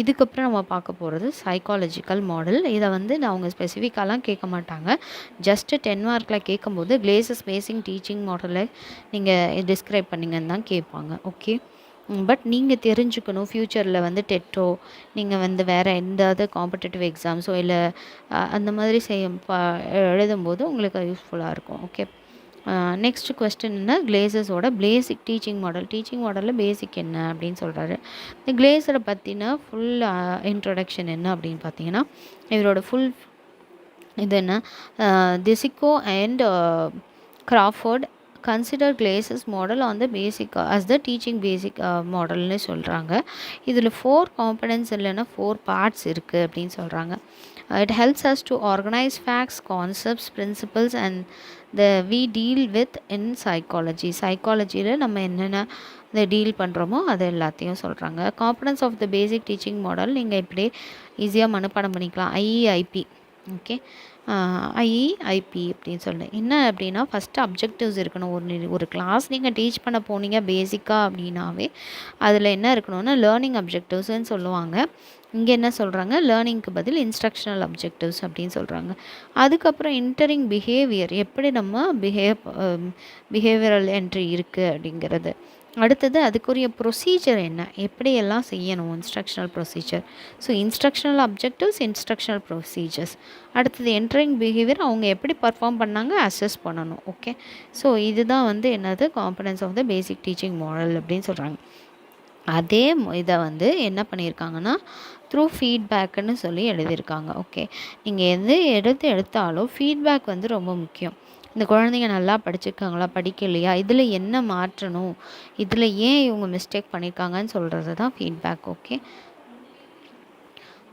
இதுக்கப்புறம் நம்ம பார்க்க போகிறது சைக்காலஜிக்கல் மாடல். இதை வந்து அவங்க ஸ்பெசிஃபிக்காலாம் கேட்க மாட்டாங்க, ஜஸ்ட்டு 10 மார்க்கில் கேட்கும்போது கிளேசஸ் பேசிங் டீச்சிங் மாடலை நீங்கள் டிஸ்கிரைப் பண்ணிங்கன்னு தான் கேட்பாங்க. ஓகே, பட் நீங்கள் தெரிஞ்சுக்கணும் ஃப்யூச்சரில் வந்து டெட்டோ நீங்கள் வந்து வேறு எந்தாவது காம்படிட்டிவ் எக்ஸாம்ஸோ இல்லை அந்த மாதிரி எழுதும்போது உங்களுக்கு யூஸ்ஃபுல்லாக இருக்கும். ஓகே, நெக்ஸ்ட் கொஸ்டின் என்ன, கிளேசஸோட பேசிக் டீச்சிங் மாடலில் பேசிக் என்ன அப்படின்னு சொல்கிறாரு. இந்த கிளேசரை பற்றின ஃபுல் இன்ட்ரொடக்ஷன் என்ன அப்படின்னு பார்த்தீங்கன்னா, இவரோட ஃபுல் இது என்ன, DeCecco and Crawford consider Glaser's model on the basic as the teaching basic மாடல்னு சொல்கிறாங்க. இதில் 4 காம்பனன்ட்ஸ் இல்லைன்னா 4 பார்ட்ஸ் இருக்குது அப்படின்னு சொல்கிறாங்க. It helps us to organize facts, concepts, principles and we deal with in psychology. சைக்காலஜியில் நம்ம என்னென்ன இதை டீல் பண்ணுறோமோ அது எல்லாத்தையும் சொல்கிறாங்க. Components of the basic teaching model நீங்கள் இப்படி ஈஸியாக மனப்பாடம் பண்ணிக்கலாம், IEIP. ஓகே, ஐஇஐபி அப்படின்னு சொல்லிட்டு என்ன அப்படின்னா ஃபஸ்ட்டு அப்ஜெக்டிவ்ஸ் இருக்கணும். ஒரு கிளாஸ் நீங்கள் டீச் பண்ண போனீங்க பேசிக்காக அப்படின்னாவே அதில் என்ன இருக்கணும்னா லேர்னிங் அப்ஜெக்டிவ்ஸ்ன்னு சொல்லுவாங்க. இங்கே என்ன சொல்கிறாங்க, லேர்னிங்க்கு பதில் இன்ஸ்ட்ரக்ஷனல் அப்ஜெக்டிவ்ஸ் அப்படின்னு சொல்கிறாங்க. அதுக்கப்புறம் இன்டரிங் பிஹேவியர், எப்படி நம்ம பிஹேவியரல் என்ட்ரி இருக்குது அப்படிங்கிறது. அடுத்தது அதுக்குரிய ப்ரொசீஜர் என்ன, எப்படியெல்லாம் செய்யணும் instructional procedure. So instructional objectives, instructional procedures. அடுத்தது என்ட்ரிங் பிஹேவியர், அவங்க எப்படி பர்ஃபார்ம் பண்ணாங்க அசஸ் பண்ணணும். ஓகே, ஸோ இதுதான் வந்து என்னது components of the basic teaching model அப்படின்னு சொல்கிறாங்க. அதே இதை வந்து என்ன பண்ணியிருக்காங்கன்னா த்ரூ ஃபீட்பேக்குன்னு சொல்லி எழுதியிருக்காங்க. ஓகே, நீங்கள் எடுத்தாலும் ஃபீட்பேக் வந்து ரொம்ப முக்கியம். இந்த குழந்தைங்க நல்லா படிச்சிருக்காங்களா, படிக்கலையா, இதில் என்ன மாற்றணும், இதில் ஏன் இவங்க மிஸ்டேக் பண்ணியிருக்காங்கன்னு சொல்கிறது தான் ஃபீட்பேக். ஓகே,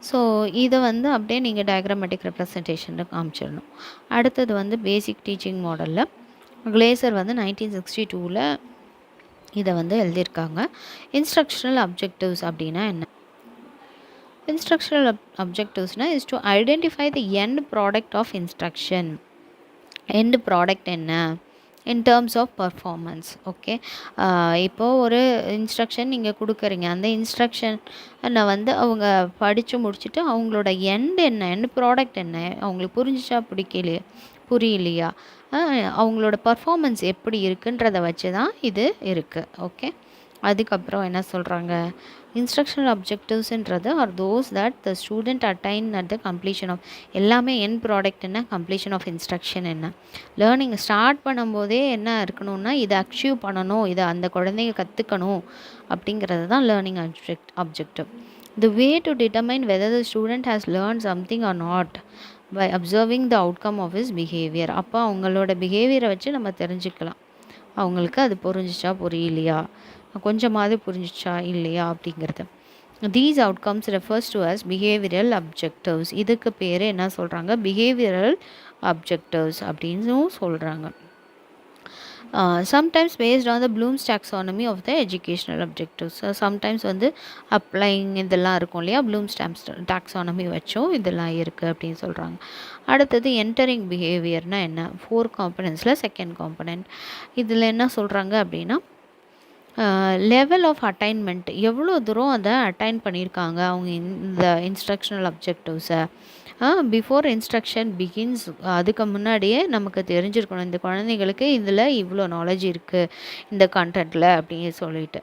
ஸோ இதை வந்து அப்படியே நீங்கள் டயக்ராமேட்டிக் ரெப்ரசன்டேஷனில் காமிச்சிடணும். அடுத்தது வந்து பேசிக் டீச்சிங் மாடலில் கிளேசர் வந்து 1962 இதை வந்து எழுதியிருக்காங்க. இன்ஸ்ட்ரக்ஷனல் அப்ஜெக்டிவ்ஸ் அப்படின்னா என்ன? இன்ஸ்ட்ரக்ஷனல் அப்ஜெக்டிவ்ஸ்னால் is to identify the end product of instruction. End product என்ன in terms of performance. Okay, இப்போது ஒரு இன்ஸ்ட்ரக்ஷன் நீங்கள் கொடுக்குறீங்க, அந்த இன்ஸ்ட்ரக்ஷனை வந்து அவங்க படித்து முடிச்சுட்டு அவங்களோட எண்ட் என்ன, எண்ட் ப்ராடக்ட் என்ன, அவங்களுக்கு புரிஞ்சிச்சா புரியலையா, அவங்களோட பர்ஃபார்மன்ஸ் எப்படி இருக்குன்றதை வச்சு தான் இது இருக்குது. ஓகே, அதுக்கப்புறம் என்ன சொல்கிறாங்க, இன்ஸ்ட்ரக்ஷனல் அப்ஜெக்டிவ்ஸ்ன்றது are those that the student attain at the completion of, எல்லாமே என் ப்ராடக்ட் என்ன, கம்ப்ளீஷன் ஆஃப் இன்ஸ்ட்ரக்ஷன் என்ன. லேர்னிங் ஸ்டார்ட் பண்ணும்போதே என்ன இருக்கணும்னா இதை அச்சீவ் பண்ணணும், இதை அந்த குழந்தைங்க கற்றுக்கணும் அப்படிங்கிறது தான் learning objective. The way to determine whether the student has learn something or not by observing the outcome of his behaviour. அப்போ அவங்களோட பிஹேவியரை வச்சு நம்ம தெரிஞ்சுக்கலாம் அவங்களுக்கு அது புரிஞ்சிச்சா புரியலையா, கொஞ்சமாவது புரிஞ்சிச்சா இல்லையா அப்படிங்கிறது. These outcomes refers to as behavioural objectives. இதுக்கு பேர் என்ன சொல்கிறாங்க, பிஹேவியரல் அப்ஜெக்டிவ்ஸ் அப்படின்னு சொல்கிறாங்க. Sometimes based on the Bloom's taxonomy of the educational objectives. Sometimes வந்து அப்ளைங் இதெல்லாம் இருக்கும் இல்லையா, ப்ளூம்ஸ் டாக்ஸானமி வச்சும் இதெல்லாம் இருக்குது அப்படின்னு சொல்கிறாங்க. அடுத்தது என்டரிங் பிஹேவியர்னால் என்ன, 4 காம்பனன்ட்ஸில் செகண்ட் காம்பனன்ட். இதில் என்ன சொல்கிறாங்க அப்படின்னா லெவல் ஆஃப் அட்டைன்மெண்ட், எவ்வளோ தூரம் அதை அட்டைன் பண்ணியிருக்காங்க அவங்க இந்த இன்ஸ்ட்ரக்ஷனல் அப்ஜெக்டிவ்ஸை. பிஃபோர் இன்ஸ்ட்ரக்ஷன் பிகின்ஸ், அதுக்கு முன்னாடியே நமக்கு தெரிஞ்சிருக்கணும் இந்த குழந்தைங்களுக்கு இதில் இவ்வளோ நாலேஜ் இருக்குது இந்த கண்டென்ட்டில் அப்படின்னு சொல்லிட்டு.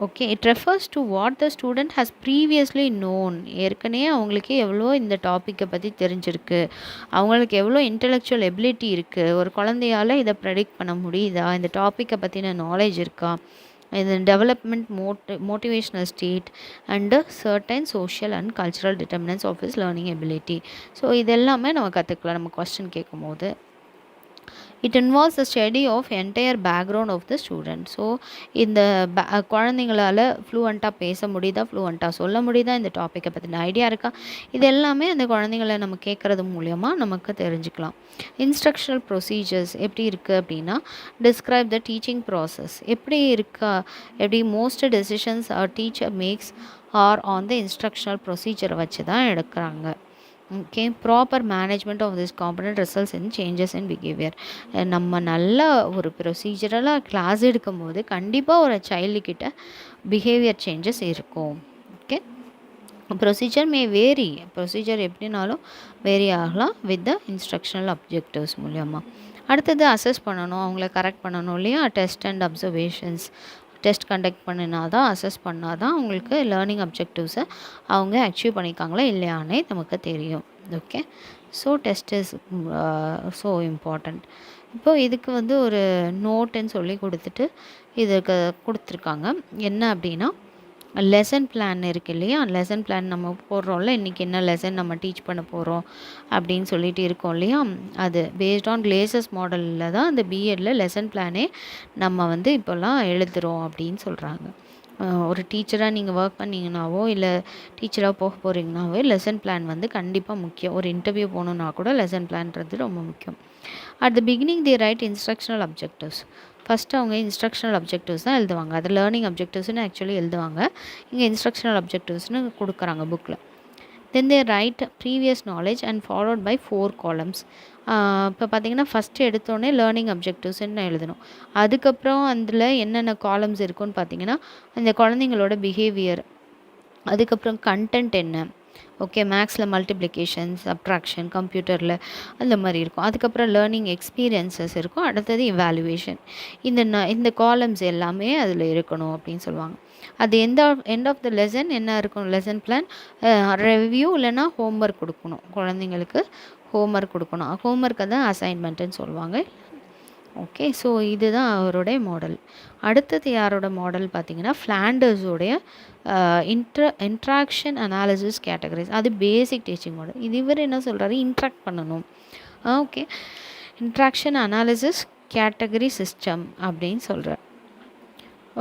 Okay, it refers to what the student has previously known. ஏற்கனவே அவங்களுக்கு எவ்வளோ இந்த டாப்பிக்கை பற்றி தெரிஞ்சிருக்கு, அவங்களுக்கு எவ்வளோ இன்டெலெக்சுவல் எபிலிட்டி இருக்குது, ஒரு குழந்தையால் இதை ப்ரெடிக்ட் பண்ண முடியுதா, இந்த டாப்பிக்கை பற்றின நாலேஜ் இருக்கா, இது development motivational state and certain social and cultural determinants of his learning ability. So இதெல்லாமே நம்ம கற்றுக்கலாம் நம்ம கொஸ்டின் கேட்கும் போது. It involves the study of entire background of the student. So இந்த குழந்தைங்களால் ஃப்ளூவெண்ட்டாக பேச முடியுதா, ஃப்ளூவெண்ட்டாக சொல்ல முடியுதா, இந்த டாப்பிக்கை பற்றின ஐடியா இருக்கா, இது எல்லாமே அந்த குழந்தைங்களை நம்ம கேட்குறது மூலியமாக நமக்கு தெரிஞ்சுக்கலாம். இன்ஸ்ட்ரக்ஷனல் ப்ரொசீஜர்ஸ் எப்படி இருக்குது அப்படின்னா, டிஸ்கிரைப் த டீச்சிங் ப்ராசஸ். எப்படி இருக்கா, எப்படி most decisions teacher makes are on the instructional ப்ரொசீஜரை வச்சு தான் எடுக்கிறாங்க. Okay, proper management of this component results in changes in behaviour. நம்ம நல்ல ஒரு ப்ரொசீஜரலாக கிளாஸ் எடுக்கும்போது கண்டிப்பாக ஒரு சைல்டுக்கிட்ட பிஹேவியர் சேஞ்சஸ் இருக்கும். Okay, procedure may vary, procedure எப்படினாலும் வேரி ஆகலாம் வித் த இன்ஸ்ட்ரக்ஷனல் அப்ஜெக்டிவ்ஸ் மூலியமாக. அடுத்தது அசஸ் பண்ணணும், அவங்கள கரெக்ட் பண்ணணும் இல்லையா, test and observations. Test conduct பண்ணினா தான், அசஸ் பண்ணால் தான் அவங்களுக்கு லேர்னிங் அப்ஜெக்டிவ்ஸை அவங்க அச்சீவ் பண்ணியிருக்காங்களா இல்லையானே நமக்கு தெரியும். Okay, so test is so important. இப்போது இதுக்கு வந்து ஒரு நோட்டுன்னு சொல்லி கொடுத்துட்டு இதுக்கு கொடுத்துருக்காங்க. என்ன அப்படின்னா லெசன் பிளான் இருக்குது இல்லையா, லெசன் பிளான் நம்ம போடுறோம்ல, இன்றைக்கி என்ன லெசன் நம்ம டீச் பண்ண போகிறோம் அப்படின்னு சொல்லிட்டு இருக்கோம் இல்லையா, அது பேஸ்ட் ஆன் கிளேசஸ் மாடலில் தான் அந்த பிஎட்டில் லெசன் பிளானே நம்ம வந்து இப்போல்லாம் எழுதுகிறோம் அப்படின்னு சொல்கிறாங்க. ஒரு டீச்சராக நீங்கள் ஒர்க் பண்ணிங்கனாவோ இல்லை டீச்சராக போக போகிறீங்கனாவோ லெசன் பிளான் வந்து கண்டிப்பாக முக்கியம். ஒரு இன்டர்வியூ போகணுன்னா கூட லெசன் பிளான்றது ரொம்ப முக்கியம். At the beginning the right instructional objectives. First அவங்க இன்ஸ்ட்ரக்ஷனல் அப்ஜெக்டிவ்ஸ் தான் எழுதுவாங்க, அது லேர்னிங் அப்ஜெக்டிவ்ஸ்னு ஆக்சுவலி எழுதுவாங்க, இங்கே இன்ஸ்ட்ரக்ஷனல் அப்ஜெக்டிவ்ஸ்னு கொடுக்குறாங்க புக்கில். Then they write previous knowledge and followed by 4 columns. இப்போ பார்த்தீங்கன்னா ஃபஸ்ட்டு எடுத்தோடனே லேர்னிங் அப்ஜெக்டிவ்ஸ்ன்னு எழுதணும். அதுக்கப்புறம் அதில் என்னென்ன காலம்ஸ் இருக்குன்னு பார்த்தீங்கன்னா அந்த குழந்தைங்களோட பிஹேவியர், அதுக்கப்புறம் கண்டென்ட் என்ன, ஓகே, மேக்ஸில் மல்டிப்ளிகேஷன், சப்ட்ராக்ஷன், கம்ப்யூட்டரில் அந்த மாதிரி இருக்கும். அதுக்கப்புறம் லேர்னிங் எக்ஸ்பீரியன்சஸ் இருக்கும். அடுத்தது இவாலுவேஷன். இந்த காலம்ஸ் எல்லாமே அதில் இருக்கணும் அப்படின்னு சொல்லுவாங்க. அது எண்ட் ஆஃப் த லெசன் என்ன இருக்கும், லெசன் பிளான், ரிவ்யூ இல்லைன்னா ஹோம்ஒர்க் கொடுக்கணும். குழந்தைங்களுக்கு ஹோம்ஒர்க் கொடுக்கணும். ஹோம்ஒர்க்கை தான் அசைன்மெண்ட்டுன்னு சொல்லுவாங்க. ஓகே, ஸோ இதுதான் அவருடைய மாடல். அடுத்தது யாரோட மாடல் பார்த்தீங்கன்னா ஃப்ளாண்டர்ஸோடைய இன்ட்ராக்ஷன் அனாலிசிஸ் கேட்டகரிஸ். அது பேசிக் டீச்சிங் மாடல். இது இவர் என்ன சொல்கிறாரு, இன்ட்ராக்ட் பண்ணணும். Okay, interaction analysis category system அப்படின்னு சொல்கிறார்.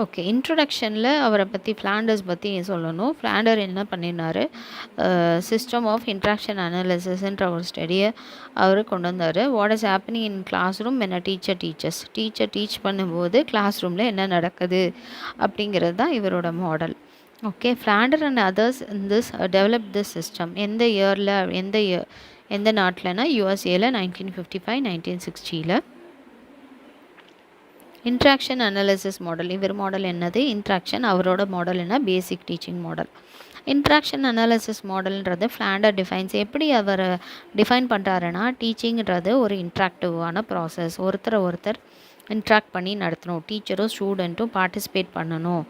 ஓகே, இன்ட்ரொடக்ஷனில் அவரை பற்றி ஃப்ளாண்டர்ஸ் பற்றி சொல்லணும். ஃப்ளாண்டர் என்ன பண்ணினார், சிஸ்டம் ஆஃப் இன்ட்ராக்ஷன் அனாலிசிஸ்ன்ற ஒரு ஸ்டடியை அவர் கொண்டு வந்தார். What is happening in class room என்ன டீச்சர் டீச் பண்ணும்போது கிளாஸ் ரூமில் என்ன நடக்குது அப்படிங்கிறது தான் இவரோட model. Okay, Flander and others this develop this system எந்த இயரில், எந்த நாட்டில்னா யூஎஸ்ஏல 1955 1960. இன்ட்ராக்ஷன் அனாலிசிஸ் மாடல், இவர் மாடல் என்னது, இன்ட்ராக்ஷன். அவரோட மாடல் என்ன, basic teaching model. Interaction analysis மாடல்ன்றது ஃப்ளாண்டர் டிஃபைன்ஸ். எப்படி அவர் டிஃபைன் பண்ணுறாருன்னா, டீச்சிங்கிறது ஒரு இன்ட்ராக்டிவான ப்ராசஸ். ஒருத்தர் இன்ட்ராக்ட் பண்ணி நடத்தணும். டீச்சரும் ஸ்டூடெண்ட்டும் பார்ட்டிசிபேட் பண்ணணும்.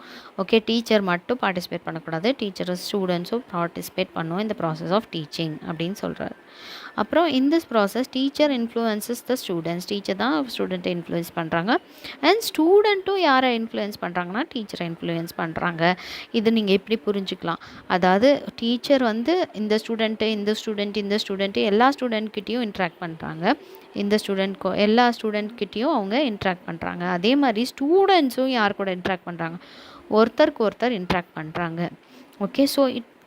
ஓகே, டீச்சர் மட்டும் பார்ட்டிசிபேட் பண்ணக்கூடாது, டீச்சரும் ஸ்டூடெண்ட்ஸும் பார்ட்டிசிபேட் பண்ணணும் இந்த ப்ராசஸ் ஆஃப் டீச்சிங் அப்படின்னு சொல்கிறார். அப்புறம் in this process teacher influences the students. Teacher தான் ஸ்டூடெண்ட்டை இன்ஃப்ளூயன்ஸ் பண்ணுறாங்க. அண்ட் ஸ்டூடெண்ட்டும் யாரை இன்ஃப்ளூயன்ஸ் பண்ணுறாங்கன்னா டீச்சரை இன்ஃப்ளூயன்ஸ் பண்ணுறாங்க. இது நீங்கள் எப்படி புரிஞ்சுக்கலாம், அதாவது டீச்சர் வந்து இந்த ஸ்டூடெண்ட்டு எல்லா ஸ்டூடெண்ட்கிட்டையும் இன்ட்ராக்ட் பண்ணுறாங்க. எல்லா ஸ்டூடெண்ட்கிட்டையும் அவங்க இன்ட்ராக்ட் பண்ணுறாங்க. அதே மாதிரி ஸ்டூடெண்ட்ஸும் யார் கூட இன்ட்ராக்ட் பண்ணுறாங்க, ஒருத்தருக்கு ஒருத்தர் இன்ட்ராக்ட் பண்ணுறாங்க. ஓகே, ஸோ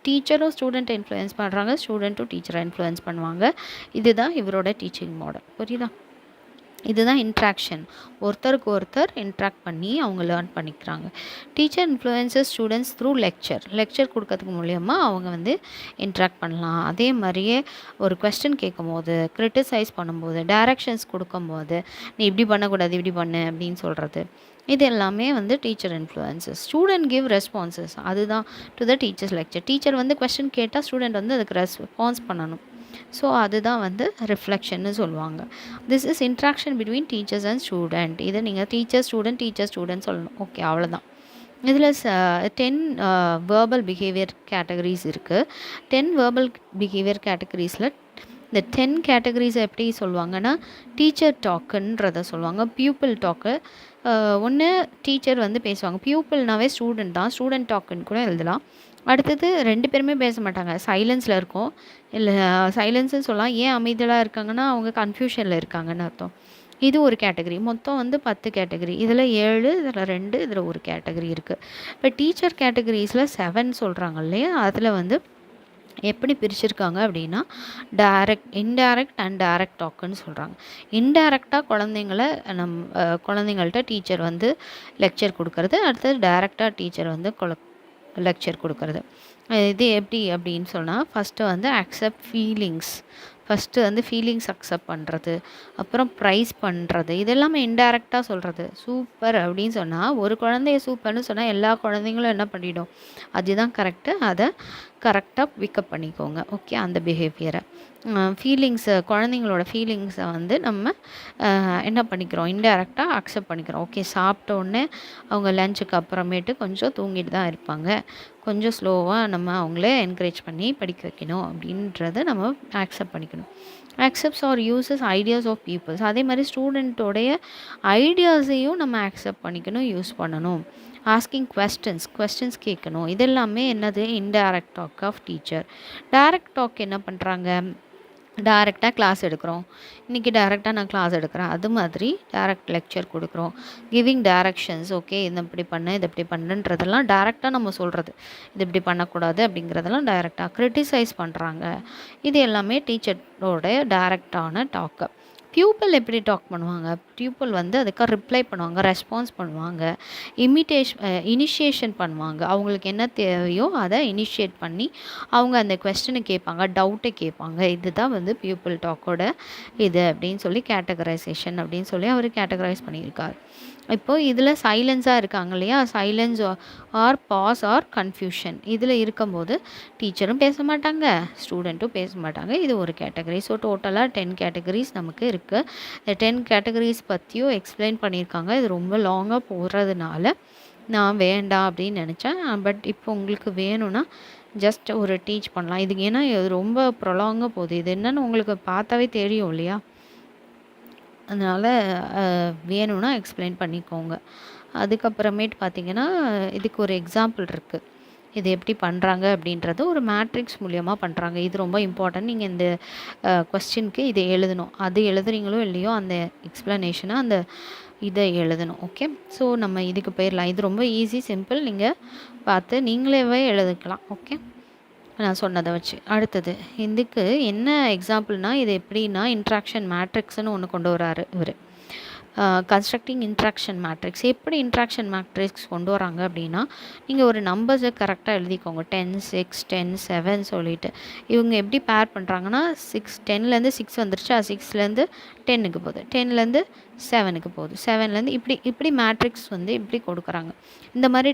டீச்சரும் ஸ்டூடெண்ட்டை இன்ஃப்ளூயன்ஸ் பண்ணுறாங்க, ஸ்டூடெண்ட்டும் டீச்சரை இன்ஃப்ளூயன்ஸ் பண்ணுவாங்க. இதுதான் இவரோட டீச்சிங் மாடல். புரியுதா? இதுதான் இன்ட்ராக்ஷன். ஒருத்தருக்கு ஒருத்தர் இன்ட்ராக்ட் பண்ணி அவங்க லேர்ன் பண்ணிக்கிறாங்க. Teacher influences students through lecture கொடுக்கறதுக்கு மூலயமா அவங்க வந்து இன்ட்ராக்ட் பண்ணலாம். அதே மாதிரியே ஒரு கொஸ்டின் கேட்கும் போது, கிரிட்டிசைஸ் பண்ணும்போது, டைரக்ஷன்ஸ் கொடுக்கும்போது, நீ இப்படி பண்ணக்கூடாது இப்படி பண்ணு அப்படின்னு சொல்கிறது, இது எல்லாமே வந்து teacher influences. Student give responses, அதுதான் to the teachers lecture. Teacher வந்து கொஸ்டின் கேட்டால் ஸ்டூடெண்ட் வந்து அதுக்கு ரெஸ்பான்ஸ் பண்ணணும். ஸோ அதுதான் வந்து ரிஃப்ளெக்ஷன்னு சொல்லுவாங்க. This is interaction between teachers and student. இதை நீங்கள் டீச்சர் ஸ்டூடெண்ட் சொல்லணும். ஓகே, அவ்வளோதான். இதில் 10 வேர்பல் பிஹேவியர் கேட்டகரிஸ் இருக்குது. 10 வேர்பல் பிஹேவியர் கேட்டகரிஸில் இந்த 10 கேட்டகரிஸை எப்படி சொல்லுவாங்கன்னா, டீச்சர் டாக்குன்றதை சொல்லுவாங்க. பியூப்பிள் டாக்கு, ஒன்று டீச்சர் வந்து பேசுவாங்க. பியூப்பிள்னாவே ஸ்டூடெண்ட் தான், ஸ்டூடெண்ட் டாக்குன்னு கூட எழுதலாம். அடுத்தது 2 பேருமே பேச மாட்டாங்க, சைலன்ஸில் இருக்கும். இல்லை சைலன்ஸுன்னு சொல்லலாம். ஏன் அமைதியாக இருக்காங்கன்னா அவங்க கன்ஃபியூஷனில் இருக்காங்கன்னு அர்த்தம். இது ஒரு கேட்டகரி. மொத்தம் வந்து 10 கேட்டகரி. இதில் 7, இதில் 2, இதில் ஒரு கேட்டகரி இருக்குது. இப்போ டீச்சர் கேட்டகரிஸில் 7 சொல்கிறாங்க இல்லையா, அதில் வந்து எப்படி பிரிச்சிருக்காங்க அப்படின்னா, இன்டைரக்ட் அண்ட் டைரக்ட் டாக்குன்னு சொல்கிறாங்க. இன்டைரக்டாக குழந்தைங்கள்ட்ட டீச்சர் வந்து லெக்சர் கொடுக்கறது, அடுத்தது டைரக்டாக டீச்சர் வந்து லெக்சர் கொடுக்கறது. இது எப்படி அப்படின்னு சொன்னால், ஃபஸ்ட்டு வந்து அக்செப்ட் ஃபீலிங்ஸ், ஃபஸ்ட்டு வந்து ஃபீலிங்ஸ் அக்செப்ட் பண்ணுறது, அப்புறம் ப்ரைஸ் பண்ணுறது, இதெல்லாமே இன்டைரக்டாக சொல்கிறது. சூப்பர் அப்படின்னு சொன்னால், ஒரு குழந்தைய சூப்பர்னு சொன்னால் எல்லா குழந்தைங்களும் என்ன பண்ணிடும், அதுதான் கரெக்டு, அதை கரெக்டாக பிக்கப் பண்ணிக்கோங்க. ஓகே, அந்த பிஹேவியரை குழந்தைங்களோட ஃபீலிங்ஸை வந்து நம்ம என்ன பண்ணிக்கிறோம், இன்டைரக்டாக அக்செப்ட் பண்ணிக்கிறோம். ஓகே, சாப்பிட்ட உடனே அவங்க லஞ்சுக்கு அப்புறமேட்டு கொஞ்சம் தூங்கிட்டு தான் இருப்பாங்க, கொஞ்சம் ஸ்லோவாக நம்ம அவங்கள என்கரேஜ் பண்ணி படிக்க வைக்கணும் அப்படின்றத நம்ம அக்செப்ட் பண்ணிக்கணும். Accepts or uses ideas of peoples. அதே மாதிரி ஸ்டூடெண்ட்டோடைய ஐடியாஸையும் நம்ம அக்செப்ட் பண்ணிக்கணும், யூஸ் பண்ணணும். ஆஸ்கிங் கொஸ்டின்ஸ் கேட்கணும். இதெல்லாமே என்னது, indirect talk of teacher. Direct talk என்ன பண்ணுறாங்க, டைரெக்டாக கிளாஸ் எடுக்கிறோம். இன்றைக்கி டைரெக்டாக நான் கிளாஸ் எடுக்கிறேன், அது மாதிரி டைரக்ட் லெக்சர் கொடுக்குறோம். கிவிங் டைரக்ஷன்ஸ், ஓகே இது இப்படி பண்ணு இது இப்படி பண்ணுன்றதெல்லாம் டைரெக்டாக நம்ம சொல்கிறது, இது இப்படி பண்ணக்கூடாது அப்படிங்கிறதெல்லாம் டைரெக்டாக. க்ரிட்டிசைஸ் பண்ணுறாங்க, இது எல்லாமே டீச்சரோட டைரக்டான டாக்கு. பியூப்பிள் எப்படி டாக் பண்ணுவாங்க? பியூப்பிள் வந்து அதுக்கு ரிப்ளை பண்ணுவாங்க, ரெஸ்பான்ஸ் பண்ணுவாங்க, இனிஷியேஷன் பண்ணுவாங்க. அவங்களுக்கு என்ன தேவையோ அதை இனிஷியேட் பண்ணி அவங்க அந்த கொஸ்டினை கேட்பாங்க, டவுட்டை கேட்பாங்க. இதுதான் வந்து பியூப்பிள் டாக்கோட இது அப்படின்னு சொல்லி கேட்டகரைசேஷன் அப்படின்னு சொல்லி அவர் கேட்டகரைஸ் பண்ணியிருக்கார். இப்போது இதில் சைலன்ஸாக இருக்காங்க இல்லையா, silence or pause or confusion. இதில் இருக்கும்போது டீச்சரும் பேச மாட்டாங்க, ஸ்டூடெண்ட்டும் பேச மாட்டாங்க. இது ஒரு கேட்டகரி. ஸோ டோட்டலாக 10 கேட்டகரிஸ் நமக்கு இருக்குது. இந்த 10 கேட்டகரிஸ் பற்றியும் எக்ஸ்பிளைன் பண்ணியிருக்காங்க. இது ரொம்ப லாங்காக போகிறதுனால நான் வேண்டாம் அப்படின்னு நினச்சேன். பட் இப்போ உங்களுக்கு வேணும்னா ஜஸ்ட் ஒரு டீச் பண்ணலாம். இதுக்கு ஏன்னா இது ரொம்ப ப்ரொலாங்காக போகுது. இது என்னென்னு உங்களுக்கு பார்த்தாவே தெரியும் இல்லையா, அதனால் வேணும்னா எக்ஸ்பிளைன் பண்ணிக்கோங்க. அதுக்கப்புறமேட்டு பார்த்திங்கன்னா இதுக்கு ஒரு எக்ஸாம்பிள் இருக்குது. இது எப்படி பண்ணுறாங்க அப்படின்றது ஒரு மேட்ரிக்ஸ் மூலியமாக பண்ணுறாங்க. இது ரொம்ப இம்பார்ட்டன்ட். நீங்கள் இந்த கொஸ்டினுக்கு இதை எழுதணும். அது எழுதுறீங்களோ இல்லையோ அந்த எக்ஸ்ப்ளனேஷனை அந்த இதை எழுதணும். ஓகே, ஸோ நம்ம இதுக்கு போயிடலாம். இது ரொம்ப ஈஸி, சிம்பிள். நீங்கள் பார்த்து நீங்களேவே எழுதிக்கலாம். ஓகே, நான் சொன்னதை வச்சு. அடுத்தது இதுக்கு என்ன எக்ஸாம்பிள்னால், இது எப்படின்னா இன்ட்ராக்ஷன் மேட்ரிக்ஸ்னு ஒன்று கொண்டு வராரு இவர். Constructing interaction matrix. எப்படி இன்ட்ராக்ஷன் மேட்ரிக்ஸ் கொண்டு வராங்க அப்படின்னா, நீங்கள் ஒரு நம்பர்ஸை கரெக்டாக எழுதிக்கோங்க. 10, 6, 10, 7 சொல்லிவிட்டு இவங்க எப்படி பேர் பண்ணுறாங்கன்னா 10லேருந்து 6 வந்துருச்சா, 6லேருந்து 10க்கு போகுது, 10லேருந்து 7க்கு போகுது, 7லேருந்து இப்படி மேட்ரிக்ஸ் வந்து இப்படி கொடுக்குறாங்க. இந்த மாதிரி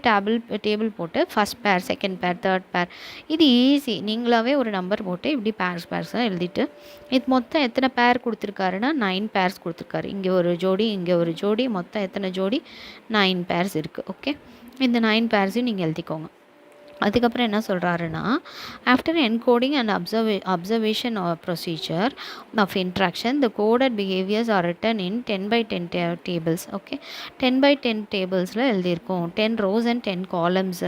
டேபிள் போட்டு ஃபஸ்ட் பேர், செகண்ட் பேர், தேர்ட் பேர். இது ஈஸி. நீங்களாவே ஒரு நம்பர் போட்டு இப்படி பேர்ஸாக எழுதிட்டு, இது மொத்தம் எத்தனை பேர் கொடுத்துருக்காருன்னா 9 பேர்ஸ் கொடுத்துருக்காரு. இங்கே ஒரு ஜோடி, இங்கே ஒரு ஜோடி, மொத்தம் எத்தனை ஜோடி? 9 பேர்ஸ் இருக்குது. ஓகே, இந்த 9 பேர்ஸையும் நீங்கள் எழுதிக்கோங்க. அதுக்கப்புறம் என்ன சொல்கிறாருன்னா, after encoding and observation procedure of interaction the coded behaviours are written in 10x10 tables. Okay, 10x10 டேபிள்ஸில் எழுதியிருக்கோம். 10 rows அண்ட் 10 columns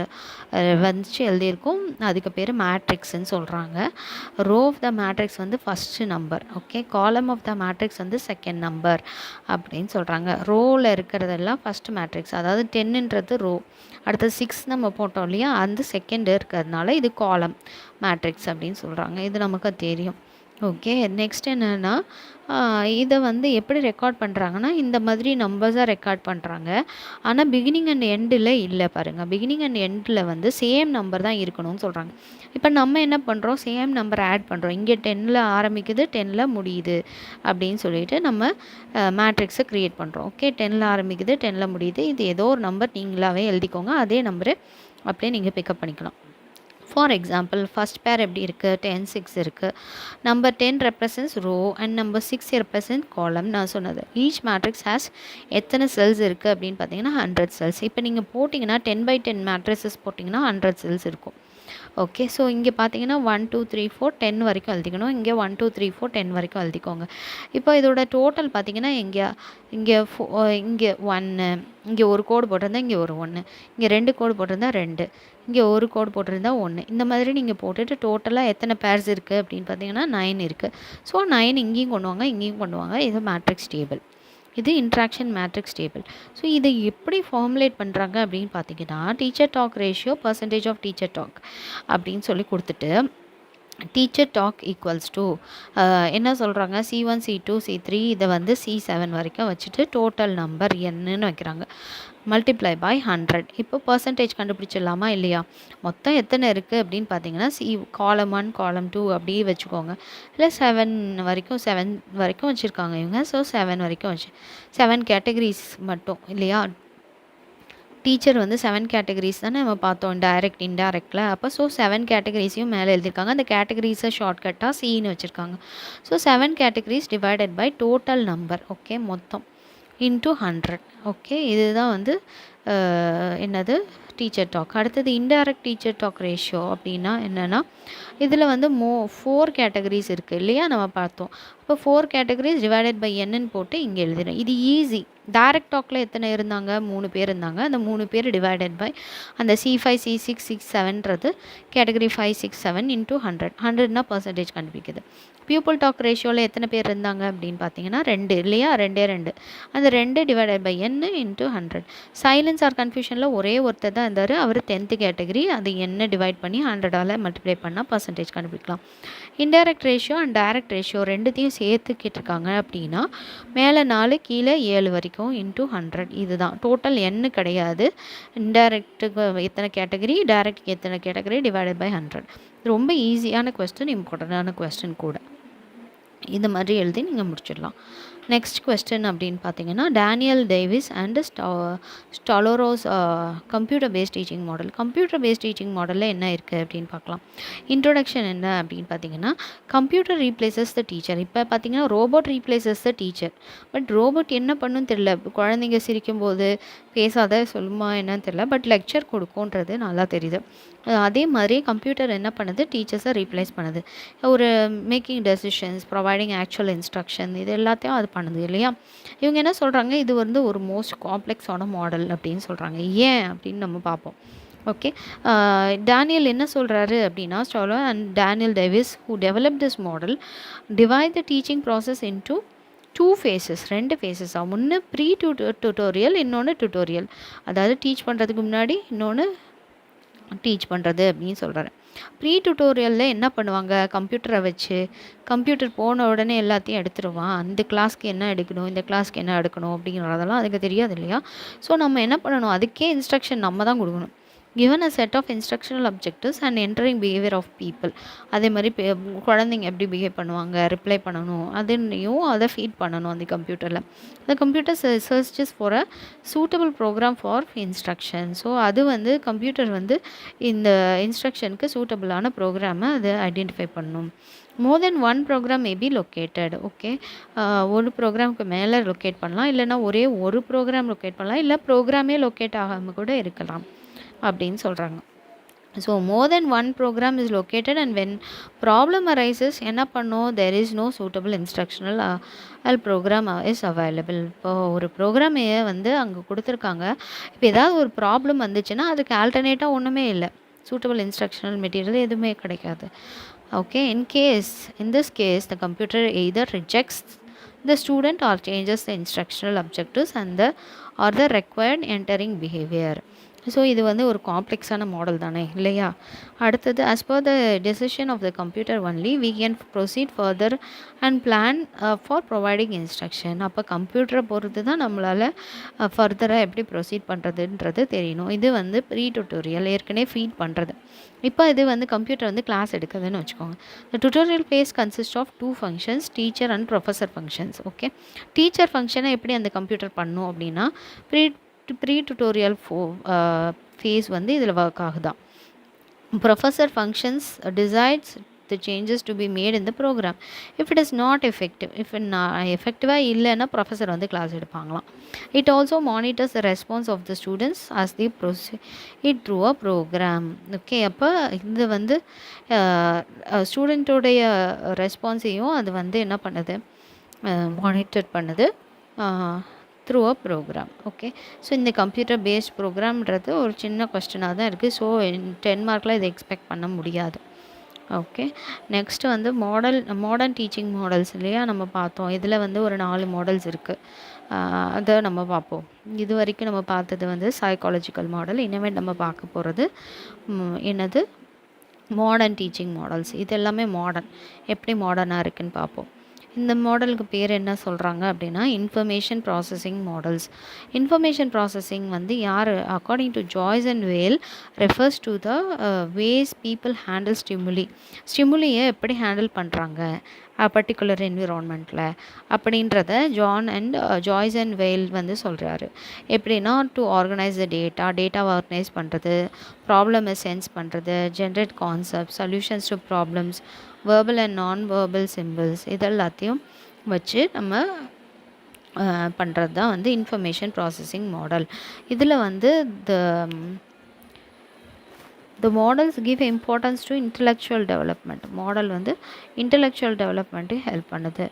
வந்துச்சு எழுதியிருக்கோம். அதுக்கு பேர் மேட்ரிக்ஸ்ன்னு சொல்கிறாங்க. ரோ ஆஃப் த மேட்ரிக்ஸ் வந்து first number. Okay, column of the matrix வந்து செகண்ட் நம்பர் அப்படின்னு சொல்கிறாங்க. ரோவில் இருக்கிறதெல்லாம் ஃபஸ்ட்டு மேட்ரிக்ஸ், அதாவது 10ன்றது ரோ. அடுத்தது 6 நம்ம போட்டோம் இல்லையா, அந்த செகண்ட் இருக்கிறதுனால இது காலம் மேட்ரிக்ஸ் அப்படின்னு சொல்கிறாங்க. இது நமக்கு தெரியும். ஓகே, நெக்ஸ்ட் என்னென்னா, இதை வந்து எப்படி ரெக்கார்ட் பண்ணுறாங்கன்னா, இந்த மாதிரி நம்பர்ஸாக ரெக்கார்ட் பண்ணுறாங்க. ஆனால் பிகினிங் அண்ட் எண்டில் இல்லை பாருங்கள். பிகினிங் அண்ட் எண்டில் வந்து சேம் நம்பர் தான் இருக்கணும்னு சொல்கிறாங்க. இப்போ நம்ம என்ன பண்ணுறோம், சேம் நம்பர் ஆட் பண்ணுறோம். இங்கே 10ல் ஆரம்பிக்குது, 10ல் முடியுது அப்படின்னு சொல்லிட்டு நம்ம மேட்ரிக்ஸை க்ரியேட் பண்ணுறோம். ஓகே, 10ல் ஆரம்பிக்குது, 10ல் முடியுது. இது ஏதோ ஒரு நம்பர் நீங்களாகவே எழுதிக்கோங்க. அதே நம்பரு அப்படியே நீங்கள் பிக்கப் பண்ணிக்கலாம். ஃபார் எக்ஸாம்பிள் ஃபஸ்ட் பேர் எப்படி இருக்குது, 10, 6 இருக்குது. Number 10 represents row and number 6 represent column. நான் சொன்னது ஈச் மேட்ரிக்ஸ் ஹேஸ் எத்தனை செல்ஸ் இருக்குது அப்படின்னு பார்த்தீங்கன்னா 100 செல்ஸ். இப்போ நீங்கள் போட்டிங்கன்னா 10x10 மேட்ரிக்ஸஸ் போட்டிங்கன்னா 100 செல்ஸ் இருக்கும். ஓகே, ஸோ இங்கே பார்த்தீங்கன்னா 1 2 3 4 10 வரைக்கும் எழுதிக்கணும். இங்கே 1 2 3 4 10 வரைக்கும் எழுதிக்கோங்க. இப்போ இதோட டோட்டல் பார்த்தீங்கன்னா இங்கே 1, இங்கே ஒரு கோடு போட்டிருந்தா இங்கே ஒரு 1, இங்கே 2 கோடு போட்டிருந்தா 2, இங்கே ஒரு கோடு போட்டிருந்தா 1. இந்த மாதிரி நீங்கள் போட்டுட்டு டோட்டலாக எத்தனை பேர்ஸ் இருக்குது அப்படின்னு பார்த்தீங்கன்னா 9 இருக்குது. ஸோ 9 இங்கேயும் கொண்டு வாங்க, இங்கேயும் கொண்டு வாங்க. இது மேட்ரிக்ஸ் டேபிள். இது இன்ட்ராக்ஷன் மேட்ரிக்ஸ் டேபிள். ஸோ இதை எப்படி ஃபார்முலேட் பண்ணுறாங்க அப்படின்னு பார்த்தீங்கன்னா, teacher talk ratio percentage of teacher talk அப்படின்னு சொல்லி கொடுத்துட்டு, டீச்சர் டாக் ஈக்குவல்ஸ் டு என்ன சொல்கிறாங்க, C1, C2, C3 இதை வந்து C7 வரைக்கும் வச்சுட்டு டோட்டல் நம்பர் என்னன்னு வைக்கிறாங்க. Multiply by 100. இப்போ பர்சன்டேஜ் கண்டுபிடிச்சிடலாமா இல்லையா? மொத்தம் எத்தனை இருக்குது அப்படின்னு பார்த்தீங்கன்னா, காலம் 1, காலம் 2 அப்படியே வச்சுக்கோங்க. இல்லை 7 வரைக்கும் வச்சுருக்காங்க இவங்க. ஸோ 7 வரைக்கும் 7 கேட்டகரிஸ் மட்டும் இல்லையா? டீச்சர் வந்து 7 கேட்டகரிஸ் தானே நம்ம பார்த்தோம், டைரக்ட் இன்டைரக்டில். அப்போ ஸோ 7 கேட்டகரிஸையும் மேலே எழுதியிருக்காங்க. அந்த கேட்டகரிஸை ஷார்ட்கட்டாக சின்னு வச்சுருக்காங்க. So 7 categories divided by total number. Okay, மொத்தம் இன்ட்டு 100. ஓகே, இதுதான் வந்து என்னது டீச்சர் டாக். அடுத்தது இன்டைரக்ட் டீச்சர் டாக் ரேஷியோ அப்படின்னா என்னென்னா, இதில் வந்து 4 கேட்டகரிஸ் இருக்குது இல்லையா, நம்ம பார்த்தோம். இப்போ 4 கேட்டகரிஸ் டிவைடட் பை என்னன்னு போட்டு இங்கே எழுதிடும். இது ஈஸி. டைரக்ட் டாக்கில் எத்தனை இருந்தாங்க, 3 பேர் இருந்தாங்க. அந்த 3 பேர் டிவைடட் பை அந்த C5, C6, C7ன்றது கேட்டகரி 5, 6, 7 இன்ட்டு 100. 100னா பர்சன்டேஜ் கண்டுபிடிக்குது. பியூப்பிள் டாக் ரேஷியோவில் எத்தனை பேர் இருந்தாங்க அப்படின்னு பார்த்தீங்கன்னா 2 இல்லையா, 2. அந்த 2 divided by n into 100. Silence or கன்ஃபியூஷனில் ஒரே ஒருத்தர் தான் இருந்தார். அவர் 10th கேட்டகரி. அது என்ன டிவைட் பண்ணி 100ஆல் மல்டிப்ளை பண்ணால் பர்சன்டேஜ் கண்டுபிடிக்கலாம். Indirect ratio and direct ratio ரெண்டுத்தையும் சேர்த்து கேட்டிருக்காங்க அப்படின்னா மேலே 4 கீழே 7 வரைக்கும் இன்ட்டு 100 இதுதான் டோட்டல் n கிடையாது. இன்டைரக்ட்டுக்கு எத்தனை கேட்டகரி, டைரக்ட்டுக்கு எத்தனை கேட்டகரி டிவைடட் பை 100. ரொம்ப ஈஸியான கொஸ்டின், இம்பார்ட்டண்டான கொஸ்டின் கூட. இந்த மாதிரி எழுதி நீங்கள் முடிச்சிடலாம். நெக்ஸ்ட் கொஸ்டின் அப்படின்னு பார்த்தீங்கன்னா Daniel Davis and Stolurow computer based teaching model. Computer based teaching மாடலில் என்ன இருக்குது அப்படின்னு பார்க்கலாம். இன்ட்ரொடக்ஷன் என்ன அப்படின்னு பார்த்தீங்கன்னா கம்ப்யூட்டர் ரீப்ளேசஸ் த டீச்சர். இப்போ பார்த்தீங்கன்னா robot replaces the teacher. But robot என்ன பண்ணுன்னு தெரியல. குழந்தைங்க சிரிக்கும்போது பேசாத சொல்லுமா என்னன்னு தெரியல. பட் லெக்சர் கொடுக்கும்ன்றது நல்லா தெரியுது. அதே மாதிரி கம்ப்யூட்டர் என்ன பண்ணுது, டீச்சர்ஸை ரீப்ளேஸ் பண்ணுது. ஒரு making decisions, providing actual instruction, இது எல்லாத்தையும் அது பண்ணுது இல்லையா. இவங்க என்ன சொல்கிறாங்க, இது வந்து ஒரு மோஸ்ட் காம்ப்ளெக்ஸான மாடல் அப்படின்னு சொல்கிறாங்க. ஏன் அப்படின்னு நம்ம பார்ப்போம். ஓகே, டேனியல் என்ன சொல்கிறாரு அப்படின்னா Stolurow and Daniel Davis who develop this model divide the teaching process into 2 phases, 2 phases. ஒன்று ப்ரீ டியூட்டோரியல், இன்னொன்று டியூட்டோரியல். அதாவது டீச் பண்ணுறதுக்கு முன்னாடி, இன்னொன்று டீச் பண்ணுறது அப்படின்னு சொல்கிறாரு. ப்ரீ டியூட்டோரியலில் என்ன பண்ணுவாங்க, கம்ப்யூட்டரை வச்சு கம்ப்யூட்டர் போன உடனே எல்லாத்தையும் எடுத்துருவான். அந்த கிளாஸ்க்கு என்ன எடுக்கணும், இந்த கிளாஸ்க்கு என்ன எடுக்கணும் அப்படிங்கிறதெல்லாம் அதுக்கு தெரியாது இல்லையா. ஸோ நம்ம என்ன பண்ணணும், அதுக்கே இன்ஸ்ட்ரக்ஷன் நம்ம தான் கொடுக்கணும். given a set of instructional objectives and entering behavior of people. அதே மாதிரி குழந்தைங்க எப்படி பிஹேவ் பண்ணுவாங்க, ரிப்ளை பண்ணணும், அதுன்னையும் அதை ஃபீட் பண்ணணும் அந்த கம்ப்யூட்டரில். the computer searches for a suitable program for instruction. So அது வந்து கம்ப்யூட்டர் வந்து இந்த இன்ஸ்ட்ரக்ஷனுக்கு சூட்டபிளான ப்ரோக்ராமை அது ஐடென்டிஃபை பண்ணணும். More then one program may be located. Okay, ஒரு ப்ரோக்ராமுக்கு மேலே லொக்கேட் பண்ணலாம், இல்லைனா ஒரே ஒரு ப்ரோக்ராம் லொக்கேட் பண்ணலாம், இல்லை ப்ரோக்ராமே லொக்கேட் ஆகாமல் கூட இருக்கலாம் அப்படின்னு சொல்கிறாங்க. So more then one program is located and when problem arises என்ன பண்ணோம், there is no suitable instructional program is available. இப்போ ஒரு ப்ரோக்ராமே வந்து அங்கே கொடுத்துருக்காங்க. இப்போ ஏதாவது ஒரு ப்ராப்ளம் வந்துச்சுன்னா அதுக்கு ஆல்டர்னேட்டாக ஒன்றுமே இல்லை, சூட்டபிள் இன்ஸ்ட்ரக்ஷனல் மெட்டீரியல் எதுவுமே கிடைக்காது. Okay, in this case the computer either rejects the student or changes the instructional objectives and the required entering behavior. So இது வந்து ஒரு காம்ப்ளெக்ஸான மாடல் தானே இல்லையா. அடுத்தது as per the decision of the computer only we can proceed further and plan for providing instruction. அப்போ கம்ப்யூட்டரை பொறுத்து தான் நம்மளால் ஃபர்தராக எப்படி ப்ரொசீட் பண்ணுறதுன்றது தெரியணும். இது வந்து ப்ரீ டியூட்டோரியல், ஏற்கனவே ஃபீட் பண்ணுறது. இப்போ இது வந்து கம்ப்யூட்டர் வந்து கிளாஸ் எடுக்குதுன்னு வச்சுக்கோங்க. the tutorial phase consists of 2 functions, teacher and professor functions. Okay, teacher ஃபங்க்ஷனை எப்படி அந்த கம்ப்யூட்டர் பண்ணும் அப்படின்னா ப்ரீ டியூட்டோரியல் ஃபேஸ் வந்து இதில் ஒர்க் ஆகுதான். Professor functions decides the changes to be made in the program. if it is not effective, if எஃபெக்டிவாக இல்லைன்னா ப்ரொஃபஸர் வந்து class எடுப்பாங்களாம். it also monitors the response of the students as they proceed through a program. Okay, அப்போ இது வந்து ஸ்டூடெண்ட்டோடைய ரெஸ்பான்ஸையும் அது வந்து என்ன பண்ணுது, மானிட்டர் பண்ணுது through a program. Okay, so இந்த கம்ப்யூட்டர் பேஸ்ட் ப்ரோக்ராம்ன்றது ஒரு சின்ன கொஸ்டினாக தான் இருக்குது. ஸோ 10 மார்க்கில் இதை எக்ஸ்பெக்ட் பண்ண முடியாது. ஓகே, நெக்ஸ்ட்டு வந்து மாடர்ன் டீச்சிங் மாடல்ஸ் இல்லையா நம்ம பார்த்தோம். இதில் வந்து ஒரு 4 மாடல்ஸ் இருக்குது. அதை நம்ம பார்ப்போம். இது வரைக்கும் நம்ம பார்த்தது வந்து சைக்காலஜிக்கல் மாடல். இனிமேல் நம்ம பார்க்க போகிறது என்னது, மாடர்ன் டீச்சிங் மாடல்ஸ். இது எல்லாமே மாடர்ன், எப்படி மாடர்னாக இருக்குதுன்னு பார்ப்போம். இந்த மாடலுக்கு பேர் என்ன சொல்கிறாங்க அப்படின்னா information processing models. Information processing வந்து யார், according to Joyce and Weil refers to the ways people handle ஸ்டிமுலியை எப்படி ஹேண்டில் பண்ணுறாங்க பர்டிகுலர் என்விரான்மெண்ட்டில் அப்படின்றத ஜாய்ஸ் அண்ட் வேல் வந்து சொல்கிறாரு. எப்படின்னா டு ஆர்கனைஸ் த டேட்டாவை ஆர்கனைஸ் பண்ணுறது, ப்ராப்ளமை சென்ஸ் பண்ணுறது, generate concept, solutions to problems, verbal and நான் வேர்பல் சிம்பிள்ஸ், இதெல்லாத்தையும் வச்சு நம்ம பண்ணுறது தான் வந்து இன்ஃபர்மேஷன் ப்ராசஸிங் மாடல். இதில் வந்து the models give importance to intellectual development. Model வந்து intellectual development ஹெல்ப் பண்ணுது.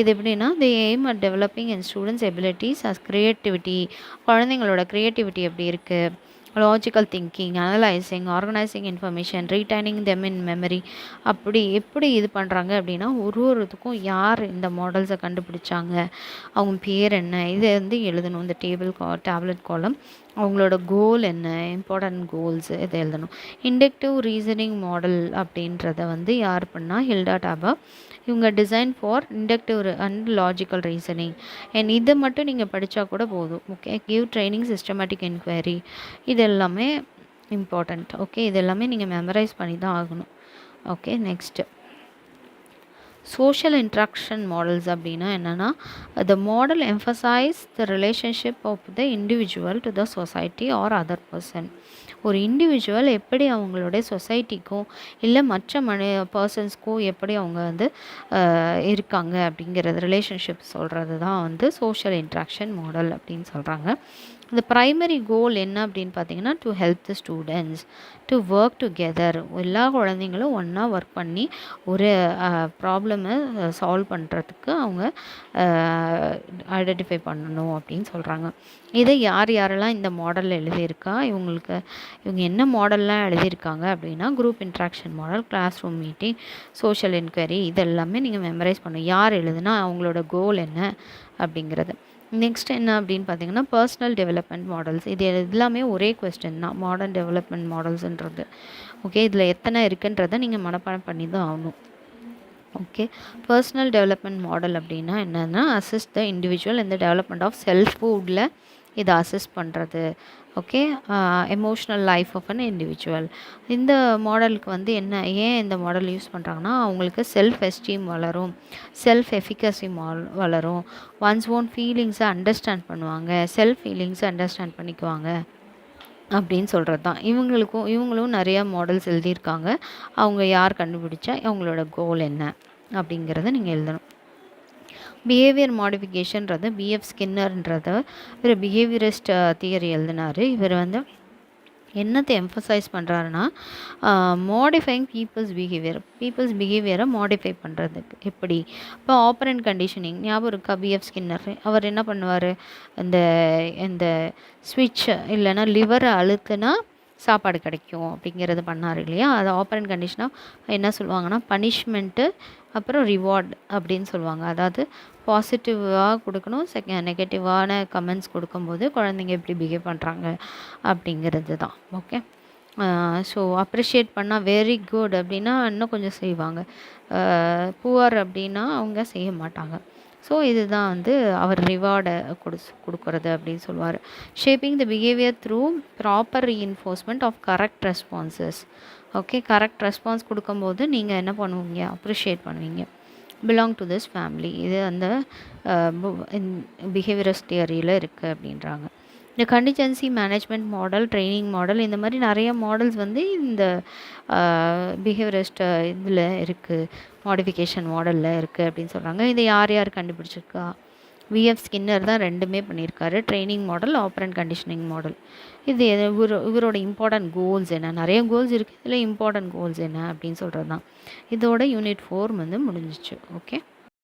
இது எப்படின்னா they aim at developing in students abilities as creativity. குழந்தைங்களோட க்ரியேட்டிவிட்டி எப்படி இருக்குது, logical thinking, analysing, organising information, retaining them in memory. அப்படி எப்படி இது பண்ணுறாங்க அப்படின்னா ஒருத்துக்கும் யார் இந்த மாடல்ஸை கண்டுபிடிச்சாங்க, அவங்க பேர் என்ன, இதை வந்து எழுதணும் இந்த டேப்லெட் காலம். அவங்களோட கோல் என்ன, இம்பார்ட்டன்ட் கோல்ஸ் இதை எழுதணும். இண்டக்டிவ் ரீசனிங் மாடல் அப்படின்றத வந்து யார் பண்ணால் ஹில்டா டாபர். இவங்க design for inductive and logical reasoning. And இதை மட்டும் நீங்கள் படித்தா கூட போதும். Okay, give training systematic enquiry, இது எல்லாமே இம்பார்ட்டண்ட். ஓகே, இது எல்லாமே நீங்கள் மெமரைஸ் பண்ணி தான் ஆகணும். Okay, next social interaction models அப்படின்னா என்னென்னா, the model emphasise the relationship of the individual to the society or other person. ஒரு இண்டிவிஜுவல் எப்படி அவங்களுடைய சொசைட்டிக்கும் இல்லை மற்ற பர்சன்ஸ்க்கும் எப்படி அவங்க வந்து இருக்காங்க அப்படிங்கிறது ரிலேஷன்ஷிப் சொல்கிறது தான் வந்து சோஷியல் இன்ட்ராக்ஷன் மாடல் அப்படின்னு சொல்கிறாங்க. இந்த ப்ரைமரி கோல் என்ன அப்படின்னு பார்த்தீங்கன்னா, to help the students to work together. எல்லா குழந்தைங்களும் ஒன்றா ஒர்க் பண்ணி ஒரு ப்ராப்ளமை சால்வ் பண்ணுறதுக்கு அவங்க ஐடென்டிஃபை பண்ணணும் அப்படின்னு சொல்கிறாங்க. இதை யார் யாரெல்லாம் இந்த மாடலில் எழுதியிருக்கா, இவங்க என்ன மாடல்லாம் எழுதியிருக்காங்க அப்படின்னா, group interaction model, classroom meeting, social enquiry, இதெல்லாமே நீங்கள் மெமரைஸ் பண்ணணும். யார் எழுதுனா அவங்களோட கோல் என்ன அப்படிங்கிறது. நெக்ஸ்ட் என்ன அப்படின்னு பார்த்தீங்கன்னா, பர்சனல் டெவலப்மெண்ட் மாடல்ஸ். இது எல்லாமே ஒரே கொஸ்டின் தான், மாடர்ன் டெவலப்மெண்ட் மாடல்ஸுன்றது. ஓகே, இதில் எத்தனை இருக்குன்றதை நீங்கள் மனப்பாடம் பண்ணி தான் ஆகணும். ஓகே, பர்சனல் டெவலப்மெண்ட் மாடல் அப்படின்னா என்னென்னா, அசிஸ்ட் த இண்டிவிஜுவல் இந்த டெவலப்மெண்ட் ஆஃப் செல்ஃப்ஹுட்டில் இதை அசிஸ்ட் பண்ணுறது. Okay, emotional life of an individual. இந்த மாடலுக்கு வந்து ஏன் இந்த மாடல் யூஸ் பண்ணுறாங்கன்னா, அவங்களுக்கு செல்ஃப் எஸ்டீம் வளரும், செல்ஃப் எஃபிகசி வளரும், ஒன்ஸ் ஓன் ஃபீலிங்ஸை அண்டர்ஸ்டாண்ட் பண்ணுவாங்க, செல்ஃப் ஃபீலிங்ஸை அண்டர்ஸ்டாண்ட் பண்ணிக்குவாங்க அப்படின்னு சொல்கிறது தான். இவங்களும் நிறையா மாடல்ஸ் எழுதியிருக்காங்க. அவங்க யார் கண்டுபிடிச்சா அவங்களோட கோல் என்ன அப்படிங்கிறத நீங்கள் எழுதணும். பிஹேவியர் மாடிஃபிகேஷன்றது பிஎஃப் ஸ்கின்னர்ன்றத இவர் பிஹேவியரிஸ்ட் தியரி எழுதினார். இவர் வந்து என்னத்தை எம்ஃபசைஸ் பண்ணுறாருன்னா, மாடிஃபைங் பீப்புள்ஸ் பிஹேவியரை மாடிஃபை பண்ணுறதுக்கு எப்படி. இப்போ ஆப்பரண்ட் கண்டிஷனிங் ஞாபகம் இருக்கா, பிஎஃப் ஸ்கின்னர் அவர் என்ன பண்ணுவார், இந்த ஸ்விட்ச் இல்லைன்னா லிவரை அழுத்துனா சாப்பாடு கிடைக்கும் அப்படிங்கிறது பண்ணார் இல்லையா. அது ஆப்பரண்ட் கண்டிஷனாக என்ன சொல்லுவாங்கன்னா, பனிஷ்மெண்ட்டு அப்புறம் ரிவார்ட் அப்படின்னு சொல்லுவாங்க. அதாவது பாசிட்டிவாக கொடுக்கணும், நெகட்டிவான கமெண்ட்ஸ் கொடுக்கும்போது குழந்தைங்க எப்படி பிஹேவ் பண்ணுறாங்க அப்படிங்கிறது தான். ஓகே, ஸோ அப்ரிஷியேட் பண்ணால் வெரி குட் அப்படின்னா இன்னும் கொஞ்சம் செய்வாங்க, புவர் அப்படின்னா அவங்க செய்ய மாட்டாங்க. ஸோ இதுதான் வந்து அவர் ரிவார்டை கொடுக்குறது அப்படின்னு சொல்லுவார். Shaping the behaviour through proper reinforcement of correct responses. Okay, correct response கொடுக்கும்போது நீங்கள் என்ன பண்ணுவீங்க, அப்ரிஷியேட் பண்ணுவீங்க. பிலாங் டு திஸ் ஃபேமிலி, இது அந்த பிஹேவியரஸ் தியரியில் இருக்குது அப்படின்றாங்க. இந்த contingency management model, training model, இந்த மாதிரி நிறைய மாடல்ஸ் வந்து இந்த பிஹேவியரிஸ்ட் இதில் இருக்குது, மாடிஃபிகேஷன் மாடலில் இருக்குது அப்படின்னு சொல்கிறாங்க. இதை யார் கண்டுபிடிச்சிருக்கா, விஎஃப் ஸ்கின்னர் தான் ரெண்டுமே பண்ணியிருக்காரு, training model, operand conditioning model. இது இவரோட இம்பார்ட்டன்ட் கோல்ஸ் என்ன, நிறைய கோல்ஸ் இருக்குது, இதில் இம்பார்ட்டன்ட் கோல்ஸ் என்ன அப்படின்னு சொல்கிறது தான். இதோட யூனிட் 4 வந்து முடிஞ்சிச்சு. ஓகே.